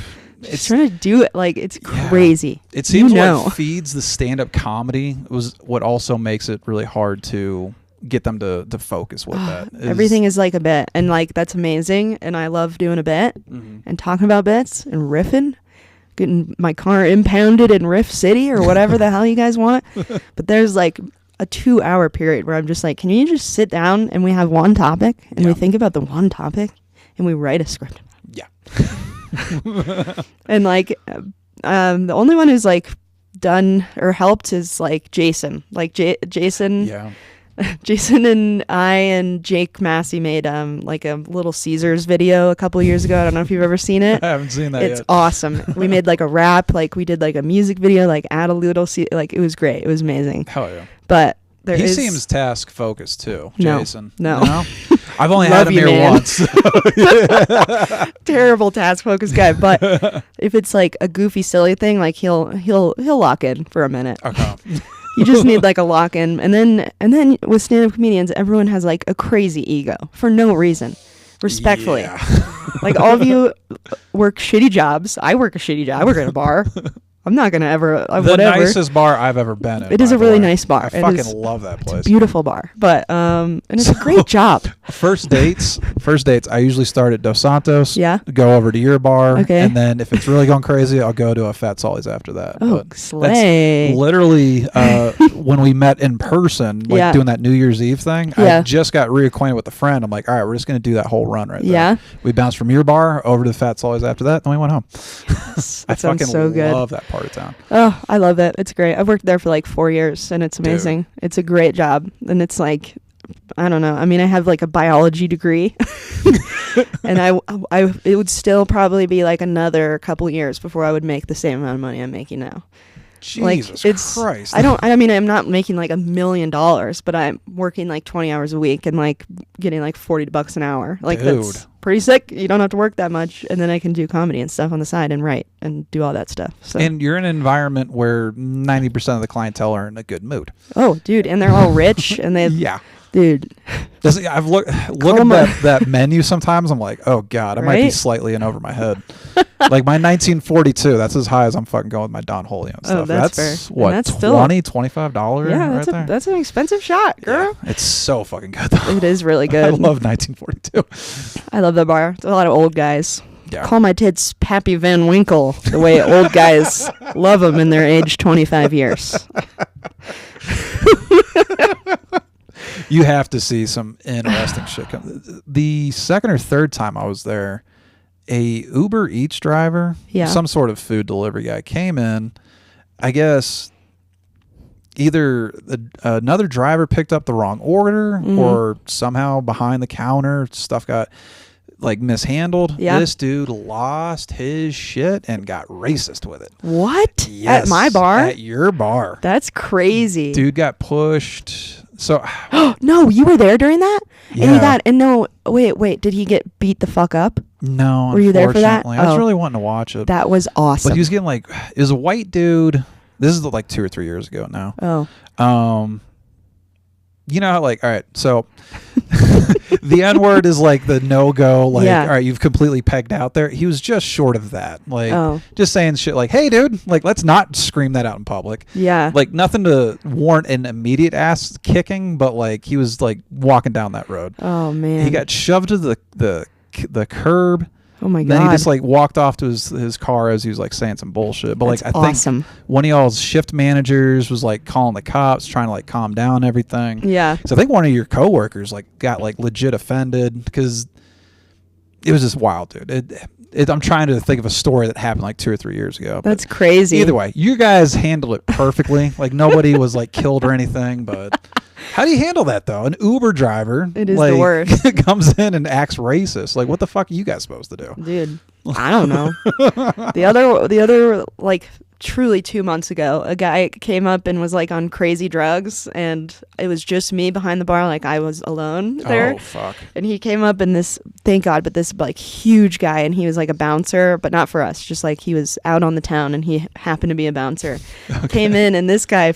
It's trying to do it. Like, it's crazy.
It seems what feeds the stand-up comedy was what also makes it really hard to get them to focus with that.
Everything is like a bit. And like, that's amazing. And I love doing a bit and talking about bits and riffing. Getting my car impounded in Riff City or whatever the hell you guys want. But there's like a 2-hour period where I'm just like, can you just sit down and we have one topic and we think about the one topic and we write a script?
Yeah.
And like, the only one who's like done or helped is like Jason. Like Jason.
Yeah.
Jason and I and Jake Massey made like a Little Caesars video a couple of years ago. I don't know if you've ever seen it.
I haven't seen that yet.
It's awesome. We made like a rap, like we did like a music video, like add a little like it was great. It was amazing.
Hell yeah.
But
he seems task focused too, Jason.
No.
I've only had him here once.
Terrible task focused guy. But if it's like a goofy, silly thing, like he'll lock in for a minute.
Okay.
You just need like a lock in, and then with stand-up comedians, everyone has like a crazy ego for no reason. Respectfully, like all of you work shitty jobs. I work a shitty job. I work at a bar. I'm not gonna ever
the nicest bar I've ever been in.
It is a really nice bar.
I fucking love that place.
It's a beautiful bar, but and it's a great job.
First dates. I usually start at Dos Santos.
Yeah.
Go over to your bar.
Okay.
And then if it's really going crazy, I'll go to a Fat Sully's after that.
Oh, slay!
That's literally when we met in person, like doing that New Year's Eve thing.
Yeah.
I just got reacquainted with a friend. I'm like, all right, we're just gonna do that whole run right there.
Yeah.
We bounced from your bar over to the Fat Sully's after that, then we went home. I fucking
so good.
love that part of town.
Oh, I love it. It's great. I've worked there for like 4 years, and it's amazing.
Dude.
It's a great job, and it's like, I don't know. I mean, I have like a biology degree, and I it would still probably be like another couple years before I would make the same amount of money I'm making now.
Jesus Christ.
I mean, I'm not making like $1 million, but I'm working like 20 hours a week and like getting like $40 an hour. Like, that's pretty sick. You don't have to work that much. And then I can do comedy and stuff on the side and write and do all that stuff. So.
And you're in an environment where 90% of the clientele are in a good mood.
Oh, dude. And they're all rich and they dude.
I've looked at that menu sometimes. I'm like, oh God, I might be slightly in over my head. Like my 1942, that's as high as I'm fucking going with my Don Julio and stuff.
Oh, that's fair.
What,
that's
$20, $25
yeah,
right there?
That's an expensive shot, girl.
Yeah, it's so fucking good though.
It is really good.
I love 1942.
I love the bar. It's a lot of old guys.
Yeah.
Call my tits Pappy Van Winkle, the way old guys love them in their age 25 years.
You have to see some interesting shit. The second or third time I was there, a Uber Eats driver, some sort of food delivery guy, came in. I guess either another driver picked up the wrong order or somehow behind the counter stuff got like mishandled.
Yeah.
This dude lost his shit and got racist with it.
What?
Yes,
At my bar?
At your bar.
That's crazy.
Dude got pushed. So
no, you were there during that?
Yeah.
Wait, did he get beat the fuck up?
No,
were you there for that?
I was really wanting to watch it.
That was awesome.
But he was getting like, it was a white dude. This is like 2 or 3 years ago now.
Oh.
You know how like, all right, so the N-word is like the no-go, like, all right, you've completely pegged out there. He was just short of that. Like, just saying shit like, hey, dude, like, let's not scream that out in public.
Yeah.
Like, nothing to warrant an immediate ass kicking, but like, he was like walking down that road.
Oh, man.
He got shoved to the curb.
Oh my God.
Then he just like walked off to his car as he was like saying some bullshit. But
That's
like I
awesome.
think one of y'all's shift managers was like calling the cops, trying to like calm down everything.
Yeah.
So I think one of your coworkers like got like legit offended because it was just wild, dude. I'm trying to think of a story that happened like 2 or 3 years ago.
That's crazy.
Either way, you guys handled it perfectly. Like nobody was like killed or anything, but how do you handle that though? An Uber driver,
it is
like,
the worst.
comes in and acts racist. Like, what the fuck are you guys supposed to do?
Dude, I don't know. The other like truly 2 months ago, a guy came up and was like on crazy drugs, and it was just me behind the bar, like I was alone there.
Oh fuck!
And he came up and thank God, but this like huge guy, and he was like a bouncer, but not for us. Just like he was out on the town, and he happened to be a bouncer. Okay. Came in, and this guy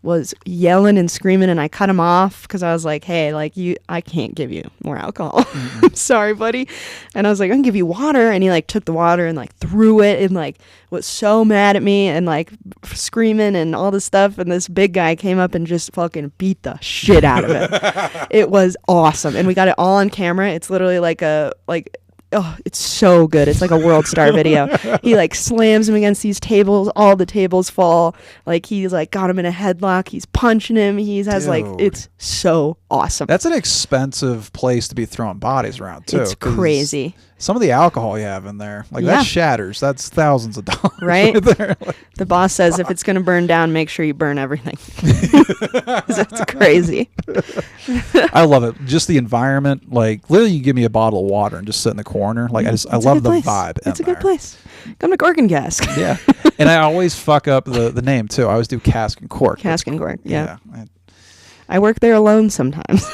was yelling and screaming, and I cut him off because I was like, hey, like I can't give you more alcohol. I'm sorry, buddy. And I was like, I can give you water. And he like took the water and like threw it and like was so mad at me and like screaming and all this stuff. And this big guy came up and just fucking beat the shit out of it. It was awesome. And we got it all on camera. It's literally oh, it's so good. It's like a World Star video. He like slams him against these tables. All the tables fall. Like he's like got him in a headlock. He's punching him. Dude. Like, it's so awesome.
That's an expensive place to be throwing bodies around too.
It's crazy.
Some of the alcohol you have in there, like that shatters. That's thousands of dollars.
Right?
There. Like,
the boss says if it's going to burn down, make sure you burn everything. That's crazy.
I love it. Just the environment. Like literally, you give me a bottle of water and just sit in the corner. Like I love the vibe.
It's a good place. Come to Cork and Cask.
Yeah, and I always fuck up the name too. I always do Cask and Cork.
Cask and Cork. Yeah. I work there alone sometimes.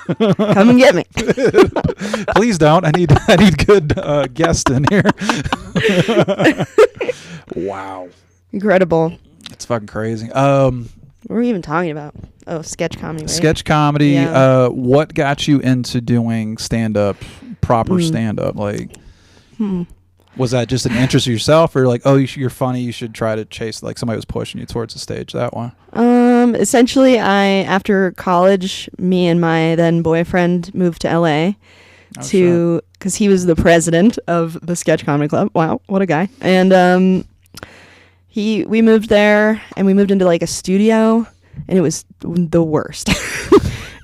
Come and get me.
Please don't. I need good guests in here. Wow.
Incredible.
It's fucking crazy.
What were we even talking about? Oh, sketch comedy, right?
Sketch comedy.
Yeah.
What got you into doing stand-up, proper stand-up? Like, was that just an interest of yourself, or like, oh, you're funny, you should try to chase, like somebody was pushing you towards the stage that way?
Essentially, after college, me and my then boyfriend moved to LA because he was the president of the Sketch Comedy Club. Wow, what a guy. And we moved there, and we moved into like a studio, and it was the worst.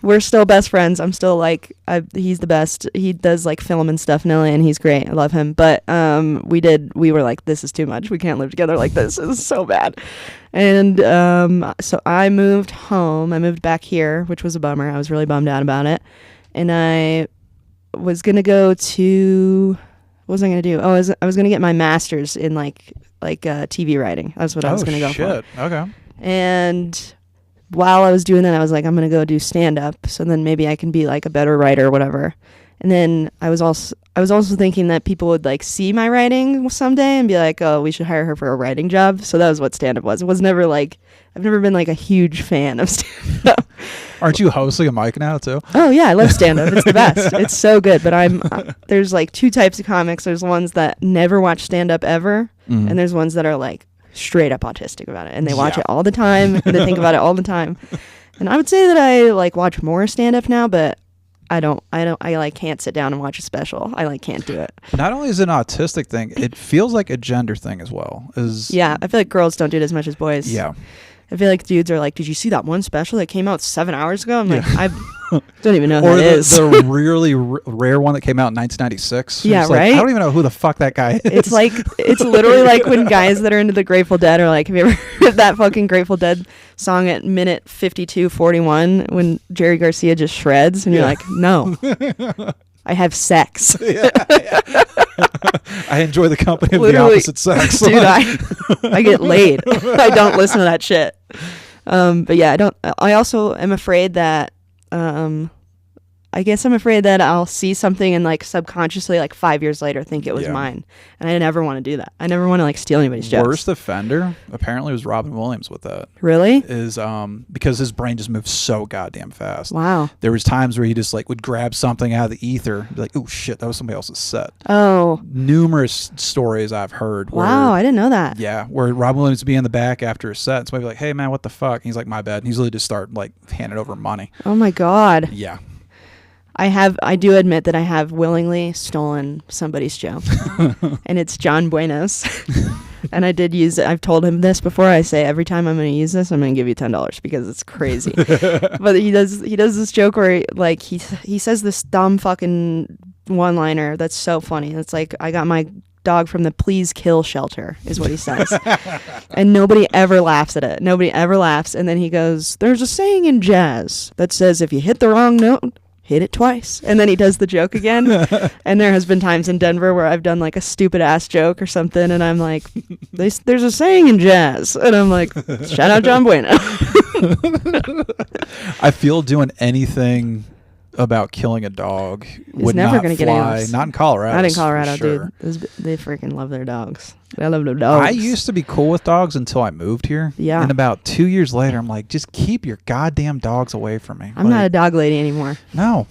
We're still best friends. I'm still like, he's the best. He does like film and stuff in LA, and he's great. I love him. But we were like, this is too much. We can't live together like this. This is so bad. And so I moved home. I moved back here, which was a bummer. I was really bummed out about it. And I was gonna go to, what was I gonna do? Oh, I was gonna get my master's in like TV writing. That's what I was gonna go for.
Okay.
And while I was doing that, I was like, I'm going to go do stand-up, so then maybe I can be like a better writer or whatever. And then I was also thinking that people would like see my writing someday and be like, oh, we should hire her for a writing job. So that was what stand-up was. It was never like, I've never been like a huge fan of stand-up.
Aren't you hosting a mic now too?
Oh yeah, I love stand-up. It's the best. It's so good. But there's like two types of comics. There's ones that never watch stand-up ever, and there's ones that are like straight up autistic about it, and they watch it all the time, and they think about it all the time. And I would say that I like watch more stand-up now, but I like can't sit down and watch a special. I like can't do it.
Not only is it an autistic thing, it feels like a gender thing as well. Yeah,
I feel like girls don't do it as much as boys.
Yeah.
I feel like dudes are like, did you see that one special that came out 7 hours ago? I'm like, Don't even know who
Or
that is.
the really rare one that came out in 1996.
Yeah,
It's like,
right?
I don't even know who the fuck that guy is.
It's like, it's literally like when guys that are into the Grateful Dead are like, have you ever heard that fucking Grateful Dead song at minute 52:41 when Jerry Garcia just shreds? And you're like, no, I have sex.
I enjoy the company of
Literally,
the opposite sex.
Dude, I get laid. I don't listen to that shit. But yeah, I also am afraid that, I guess I'm afraid that I'll see something and like subconsciously like 5 years later think it was mine. And I never want to do that. I never want to like steal anybody's jokes.
Worst offender apparently was Robin Williams with that.
Really?
Is because his brain just moves so goddamn fast.
Wow.
There was times where he just like would grab something out of the ether, be like, oh shit, that was somebody else's set.
Oh.
Numerous stories I've heard.
Wow, I didn't know that.
Yeah, where Robin Williams would be in the back after a set, and somebody would be like, hey man, what the fuck? And he's like, my bad. And he's literally just start like handing over money.
Oh my God.
Yeah.
I do admit that I have willingly stolen somebody's joke. And it's John Buenos. And I did use it. I've told him this before. I say every time I'm going to use this, I'm going to give you $10 because it's crazy. But he does this joke where he says this dumb fucking one-liner that's so funny. It's like, I got my dog from the please kill shelter is what he says. And nobody ever laughs at it. Nobody ever laughs. And then he goes, there's a saying in jazz that says if you hit the wrong note, hit it twice. And then he does the joke again. And there has been times in Denver where I've done like a stupid ass joke or something, and I'm like, there's a saying in jazz, and I'm like, shout out John Bueno.
I feel doing anything about killing a dog would
never
not
gonna get
fly.
any
Not in Colorado.
Not in Colorado,
sure.
dude. They freaking love their dogs. They love their dogs.
I used to be cool with dogs until I moved here.
Yeah.
And about 2 years later, I'm like, just keep your goddamn dogs away from me.
I'm not a dog lady anymore.
No.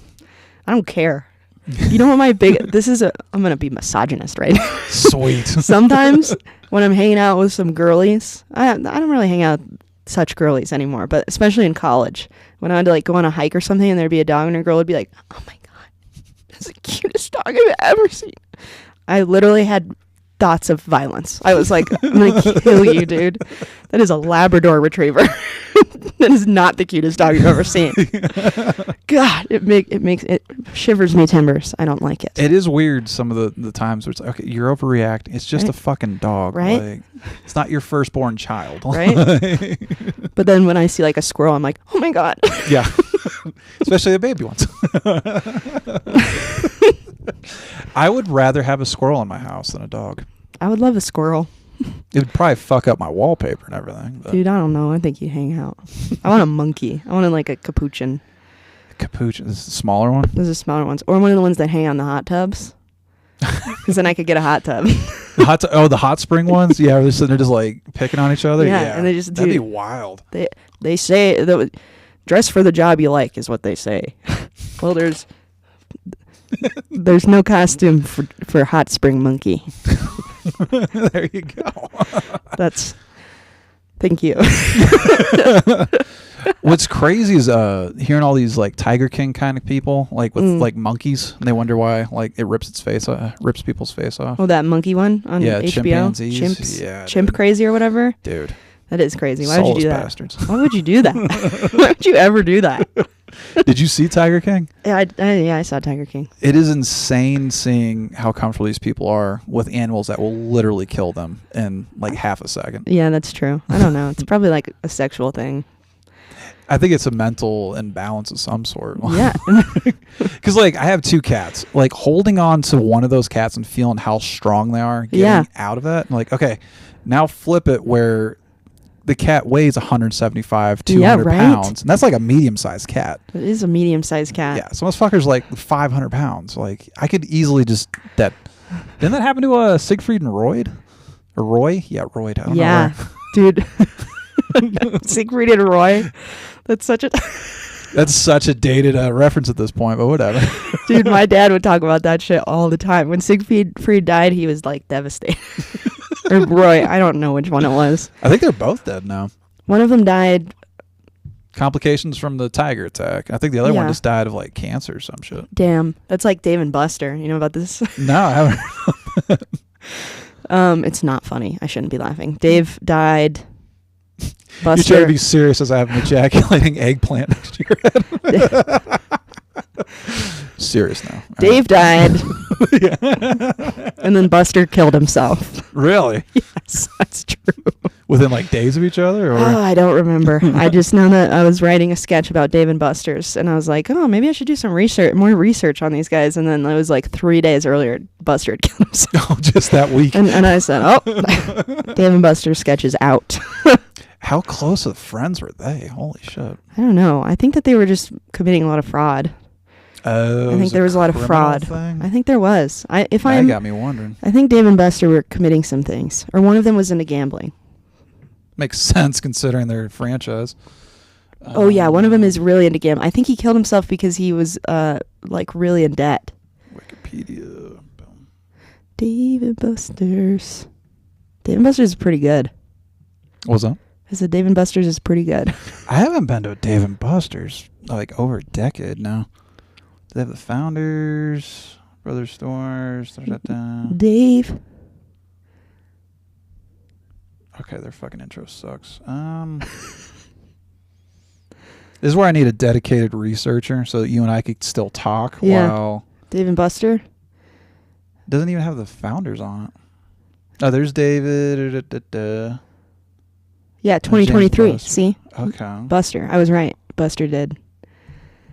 I don't care. You know what my big... I'm going to be misogynist right now.
Sweet.
Sometimes when I'm hanging out with some girlies, I don't really hang out with such girlies anymore, but especially in college, when I had to like go on a hike or something and there'd be a dog and a girl would be like, oh my God, that's the cutest dog I've ever seen. I literally had thoughts of violence. I was like, I'm going to kill you, dude. That is a Labrador Retriever. That is not the cutest dog you've ever seen. God, it shivers me timbers. I don't like it.
It is weird some of the times where it's like, okay, you're overreacting. It's just a fucking dog.
Right?
Like, it's not your firstborn child.
Right? But then when I see like a squirrel, I'm like, oh my God.
Yeah. Especially the baby ones. I would rather have a squirrel in my house than a dog.
I would love a squirrel.
It would probably fuck up my wallpaper and everything. But.
Dude, I don't know. I think you hang out. I want a monkey. I want like a capuchin.
Capuchin. This is the smaller one?
Those are smaller ones. Or one of the ones that hang on the hot tubs. Because then I could get a hot tub.
The hot spring ones? Yeah, they're sitting there just like picking on each other?
Yeah, and they just
that'd be wild.
They say, dress for the job you like is what they say. Well, there's no costume for hot spring monkey.
There you go.
Thank you.
What's crazy is hearing all these like Tiger King kind of people like with like monkeys, and they wonder why like it rips people's face off.
Oh, that monkey one on HBO.
Chimpanzees.
Chimp crazy or whatever.
Dude,
that is crazy. Why would you do that?
Bastards.
Why would you do that? Why would you ever do that?
Did you see Tiger King?
Yeah, I saw Tiger King.
It is insane seeing how comfortable these people are with animals that will literally kill them in like half a second.
Yeah, that's true. I don't know. It's probably like a sexual thing.
I think it's a mental imbalance of some sort.
Yeah.
Because like I have 2 cats. Like holding on to one of those cats and feeling how strong they are getting out of it. I'm like, okay, now flip it where the cat weighs 175, 200 pounds. And that's like a medium-sized cat.
It is a medium-sized cat.
Yeah, so this fucker's like 500 pounds. Like, I could easily just... Didn't that happen to Siegfried and Roy? Or Roy? Yeah, Roy. I don't know where.
Dude. Siegfried and Roy. That's such a
dated reference at this point, but whatever.
Dude, my dad would talk about that shit all the time. When Siegfried died, he was like devastated. Or Roy, I don't know which one it was.
I think they're both dead now.
One of them died.
Complications from the tiger attack. I think the other one just died of like cancer or some shit.
Damn. That's like Dave and Buster. You know about this?
No, I haven't.
It's not funny. I shouldn't be laughing. Dave died.
You try to be serious as I have an ejaculating eggplant next to your head. Serious now.
Dave died. And then Buster killed himself.
Really?
Yes, that's true.
Within like days of each other? Or?
Oh, I don't remember. I just know that I was writing a sketch about Dave and Buster's, and I was like, oh, maybe I should do some more research on these guys. And then it was like 3 days earlier, Buster had killed himself.
Oh, just that week.
And I said, oh, Dave and Buster's sketch is out.
How close of friends were they? Holy shit.
I don't know. I think that they were just committing a lot of fraud.
Oh,
I think there was a lot of fraud.
Thing?
I think there was.
That got me wondering.
I think Dave and Buster were committing some things, or one of them was into gambling.
Makes sense considering their franchise.
Oh yeah, one of them is really into gambling. I think he killed himself because he was like really in debt.
Wikipedia. Boom.
Dave and Buster's. Dave and Buster's is pretty good.
What's that?
I said Dave and Buster's is pretty good.
I haven't been to a Dave and Buster's like over a decade now. They have the Founders, Brothers Stores.
Dave.
Okay, their fucking intro sucks. This is where I need a dedicated researcher so that you and I could still talk while...
Dave and Buster?
Doesn't even have the Founders on it. Oh, there's David.
Yeah, 2023. See?
Okay.
Buster. I was right. Buster did.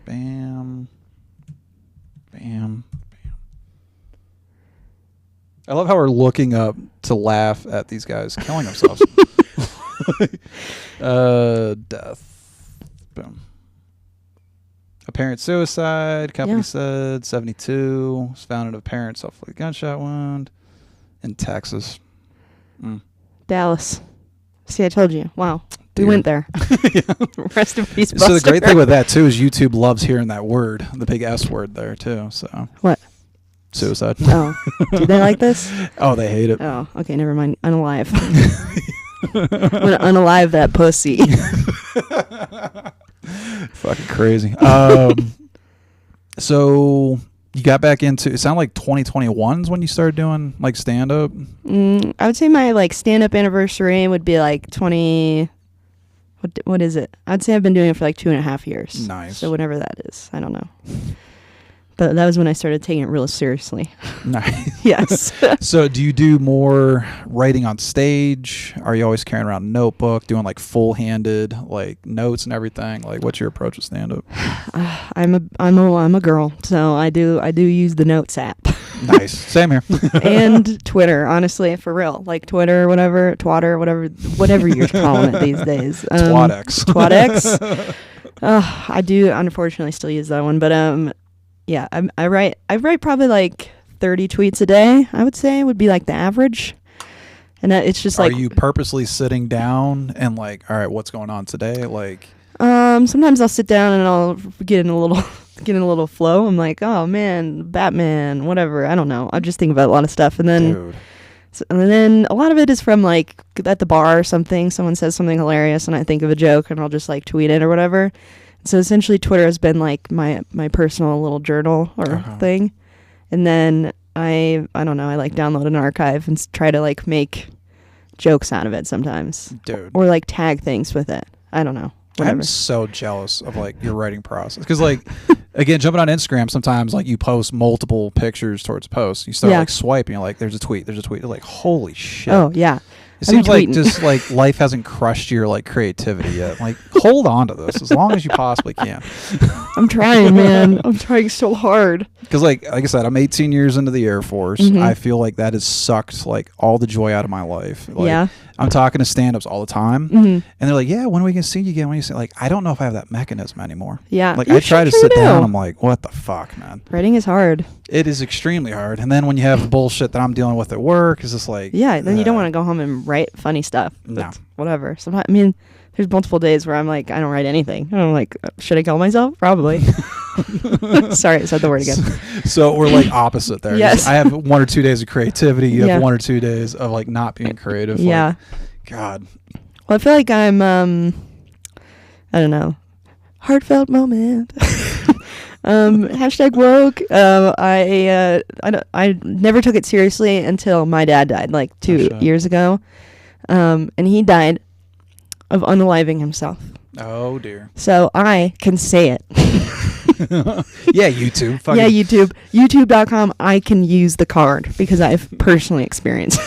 Bam. Bam. Bam. I love how we're looking up to laugh at these guys killing themselves. Death. Boom. Apparent suicide. Company said 72. Was found in apparent self-inflicted gunshot wound in Texas.
Dallas. See, I told you. Wow.
Dude.
We went there. Rest in peace, Buster.
So the great thing with that, too, is YouTube loves hearing that word, the big S word there, too. So
what?
Suicide.
Oh. Do they like this?
Oh, they hate it.
Oh, okay. Never mind. Unalive. I'm going to unalive that pussy.
Fucking crazy. So you got back into, it sounded like 2021 is when you started doing like stand-up?
I would say my like stand-up anniversary would be like 20... What is it? I'd say I've been doing it for like 2.5 years.
Nice.
So whatever that is. I don't know. But that was when I started taking it real seriously.
Nice.
Yes.
So do you do more writing on stage? Are you always carrying around a notebook, doing like full-handed like notes and everything? Like what's your approach with stand-up?
I'm a girl, so I do use the Notes app.
Nice. Same here.
And Twitter, honestly, for real. Like Twitter, whatever, Twatter, whatever you're calling it these days.
Twadex.
Twadex. I do unfortunately still use that one, but yeah, I write probably like 30 tweets a day, I would say would be like the average. And it's just like...
Are you purposely sitting down and like, all right, what's going on today? Like...
sometimes I'll sit down and I'll get in a little flow. I'm like, oh man, Batman, whatever. I don't know. I just think about a lot of stuff. And then... And then a lot of it is from like at the bar or something. Someone says something hilarious and I think of a joke and I'll just like tweet it or whatever. So essentially Twitter has been like my personal little journal or thing. And then I don't know, I like download an archive and try to like make jokes out of it sometimes.
Dude.
Or like tag things with it. I don't know. Whatever.
I'm so jealous of like your writing process because like again jumping on Instagram sometimes like you post multiple pictures towards a post, you start like swiping, you're like there's a tweet, you're like holy shit.
Oh yeah,
it seems like just like life hasn't crushed your like creativity yet. Like hold on to this as long as you possibly can.
I'm trying, man. I'm trying so hard.
Because like I said, I'm 18 years into the Air Force. I feel like that has sucked like all the joy out of my life. Like, I'm talking to stand-ups all the time, and they're like, "Yeah, when are we gonna see you again?" When you say like, I don't know if I have that mechanism anymore.
Yeah,
like I try to sit down. I'm like, what the fuck, man?
Writing is hard.
It is extremely hard. And then when you have the bullshit that I'm dealing with at work, it's just like
then you don't want to go home and write funny stuff.
No,
whatever. Sometimes I mean, there's multiple days where I'm like, I don't write anything. I'm like, should I kill myself? Probably. Sorry, I said the word again.
So we're like opposite there.
Yes.
I have 1 or 2 days of creativity. You have 1 or 2 days of like not being creative.
Yeah.
Like, God.
Well, I feel like I'm, I don't know, heartfelt moment. Hashtag woke. I never took it seriously until my dad died, like 2 years ago. And he died of unaliving himself.
Oh dear.
So I can say it.
Yeah, YouTube.
Yeah, YouTube. YouTube.com. I can use the card because I've personally experienced.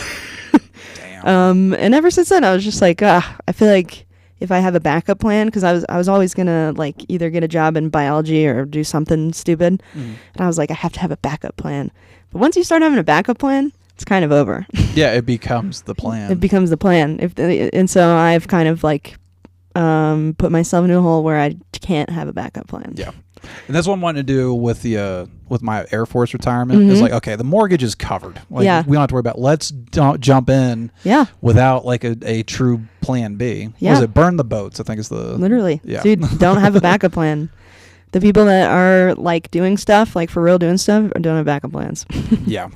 Damn.
And ever since then, I was just like, I feel like if I have a backup plan, because I was always gonna like either get a job in biology or do something stupid, and I was like, I have to have a backup plan. But once you start having a backup plan, it's kind of over.
Yeah, it becomes the plan.
It becomes the plan. And so I've kind of like put myself into a hole where I can't have a backup plan.
Yeah. And that's what I'm wanting to do with the with my Air Force retirement. Is like, okay, the mortgage is covered. Like,
Yeah.
we don't have to worry about. Let's jump in.
Yeah.
Without like a true plan B.
Yeah.
Was it burn the boats? I think is the
Literally.
Yeah.
Dude, don't have a backup plan. The people that are like doing stuff, like for real doing stuff, don't have backup plans.
Yeah.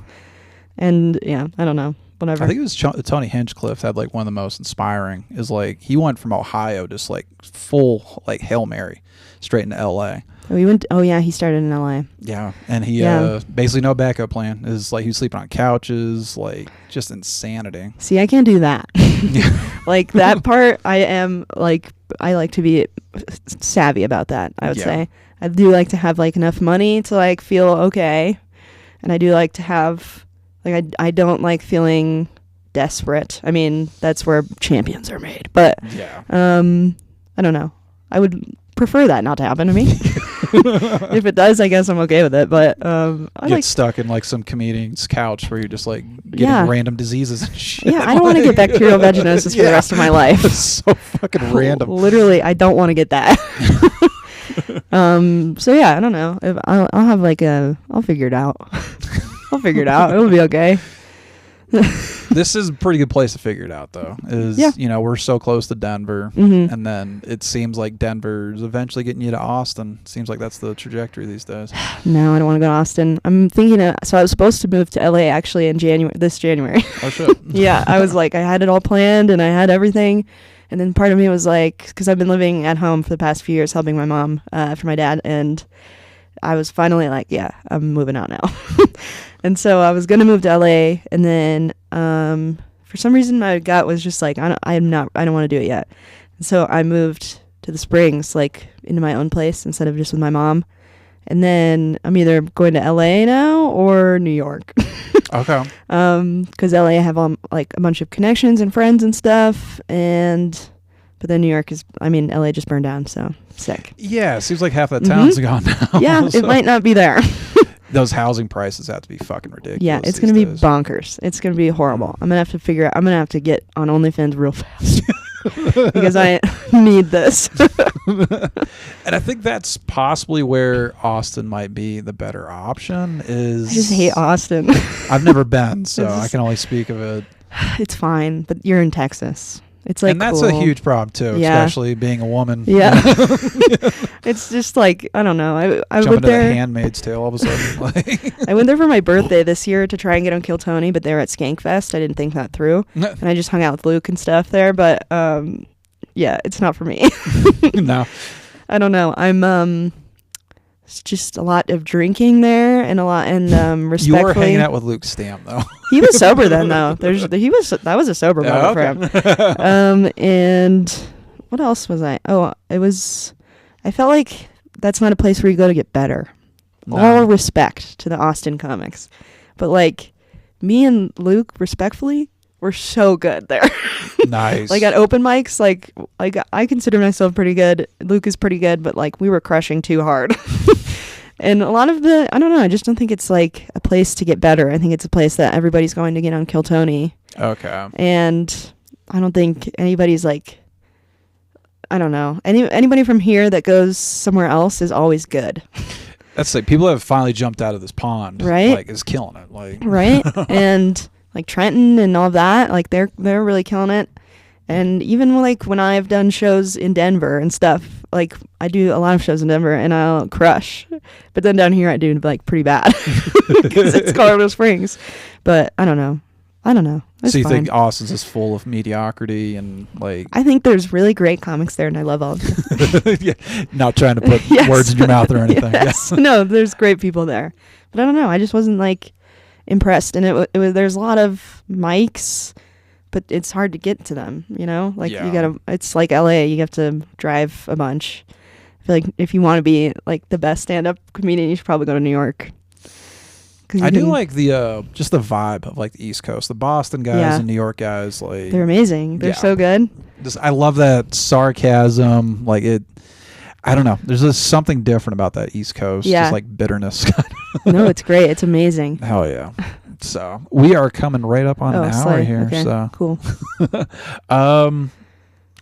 And yeah, I don't know. Whatever.
I think it was Tony Hinchcliffe had like one of the most inspiring. Is like he went from Ohio just like full like Hail Mary straight into L.A.
He started in LA.
Yeah, and he
Yeah.
basically no backup plan. Is like he was sleeping on couches, like just insanity.
See, I can't do that. Like that part, I like to be savvy about that. I would
Yeah.
say I do like to have like enough money to like feel okay, and I do like to have like I don't like feeling desperate. I mean, that's where champions are made. But
Yeah.
I don't know. I would prefer that not to happen to me. If it does, I guess I'm okay with it. But I
Get
like.
stuck in like some comedian's couch where you're just like getting
Yeah.
random diseases and shit.
Yeah, I don't want to get bacterial vaginosis for the rest of my life.
It's so fucking random.
Literally, I don't want to get that. So yeah, I don't know. If I'll have like I'll figure it out. I'll figure it out. It'll be okay.
This is a pretty good place to figure it out, though.
Yeah.
You know, we're so close to Denver,
Mhm.
and then it seems like Denver's eventually getting you to Austin. Seems like that's the trajectory these days.
No, I don't want to go to Austin. I'm thinking. So I was supposed to move to LA actually in this January.
Oh shit.
Yeah, I was like, I had it all planned and I had everything. And then part of me was like, because I've been living at home for the past few years helping my mom after my dad. And I was finally like, yeah, I'm moving out now. And so I was going to move to LA. And then for some reason my gut was just like, I don't want to do it yet. And so I moved to the Springs, like into my own place instead of just with my mom. And then I'm either going to LA now or New York.
Okay.
Because LA I have like a bunch of connections and friends and stuff, but then New York LA just burned down, so sick.
Yeah, it seems like half that town's gone now.
Yeah,
So
it might not be there.
those housing prices have to be fucking ridiculous.
Yeah, it's
these
gonna be
days.
bonkers. It's gonna be horrible. I'm gonna have to get on OnlyFans real fast because I need this.
And I think that's possibly where Austin might be the better option.
I just hate Austin.
I've never been, so
It's
I
just-
can only speak of it.
It's fine, but you're in Texas. It's like
And that's
cool.
a huge problem too,
Yeah.
especially being a woman.
Yeah. It's just like, I don't know. I
Jump
went
into
there.
the Handmaid's Tale all of a sudden. Like,
I went there for my birthday this year to try and get on Kill Tony, but they were at Skankfest. I didn't think that through, and I just hung out with Luke and stuff there. But yeah, it's not for me.
no.
I don't know. It's just a lot of drinking there and respectfully.
You were hanging out with Luke Stamp though.
He was sober then, though. That was a sober moment for him. And what else was I? I felt like that's not a place where you go to get better.
No.
All respect to the Austin comics, but like me and Luke, respectfully, were so good there.
Nice.
Like at open mics, like I consider myself pretty good. Luke is pretty good, but like we were crushing too hard. And a lot of I don't know, I just don't think it's like a place to get better. I think it's a place that everybody's going to get on Kill Tony.
Okay.
And I don't think anybody's like, I don't know. Anybody from here that goes somewhere else is always good.
That's like people have finally jumped out of this pond.
Right.
Like is killing it. Like
Right? And like Trenton and all that, like they're really killing it. And even like when I've done shows in Denver and stuff, like I do a lot of shows in Denver and I'll crush. But then down here I do like pretty bad because it's Colorado Springs. But I don't know. It's
so you
fine.
think Austin's is full of mediocrity and like
I think there's really great comics there and I love all of them.
yeah, not trying to put
Yes.
words in your mouth or anything.
Yes. No, there's great people there. But I don't know. I just wasn't like impressed. And it was there's a lot of mics, but it's hard to get to them, you know? Like,
Yeah.
you gotta, it's like LA, you have to drive a bunch. I feel like if you want to be, like, the best stand-up comedian, you should probably go to New York.
I do like the just the vibe of like the East Coast, the Boston guys and New York guys. Like
they're amazing. They're so good.
I love that sarcasm. Like it, I don't know. There's just something different about that East Coast.
Yeah.
Just like bitterness.
No, it's great. It's amazing.
Hell yeah. So we are coming right up on an hour here.
Okay.
So
Cool.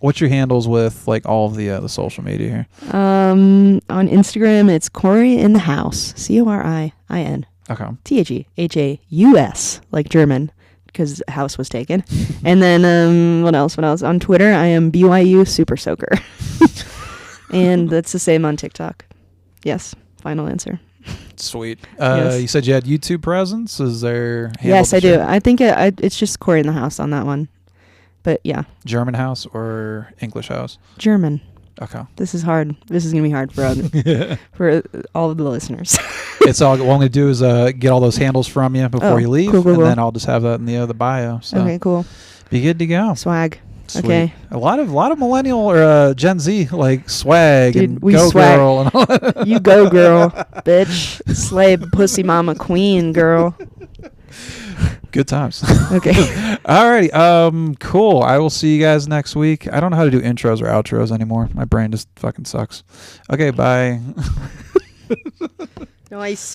what's your handles with like all of the social media here?
On Instagram, it's Cori in the House. CORIIN.
Okay.
THEHAUS, like German, because house was taken. And then what else? On Twitter, I am BYU Super Soaker. And that's the same on TikTok. Yes. Final answer.
Sweet.
Yes.
You said you had YouTube presence. Is there?
Yes, I do. I think it's just Cori in the House on that one. But yeah.
German house or English house?
German.
Okay.
This is hard. This is gonna be hard for for all of the listeners.
It's all. What I'm gonna do is get all those handles from you before you leave,
cool.
and then I'll just have that in the bio. So
Okay, cool.
be good to go.
Swag.
Sweet.
Okay.
A lot of millennial or Gen Z like swag.
Dude,
and
we
go
swag.
girl and all that.
You go, girl, bitch, slay, pussy, mama, queen, girl.
Good times.
Okay.
Alrighty. Cool. I will see you guys next week. I don't know how to do intros or outros anymore. My brain just fucking sucks. Okay. Bye.
Nice.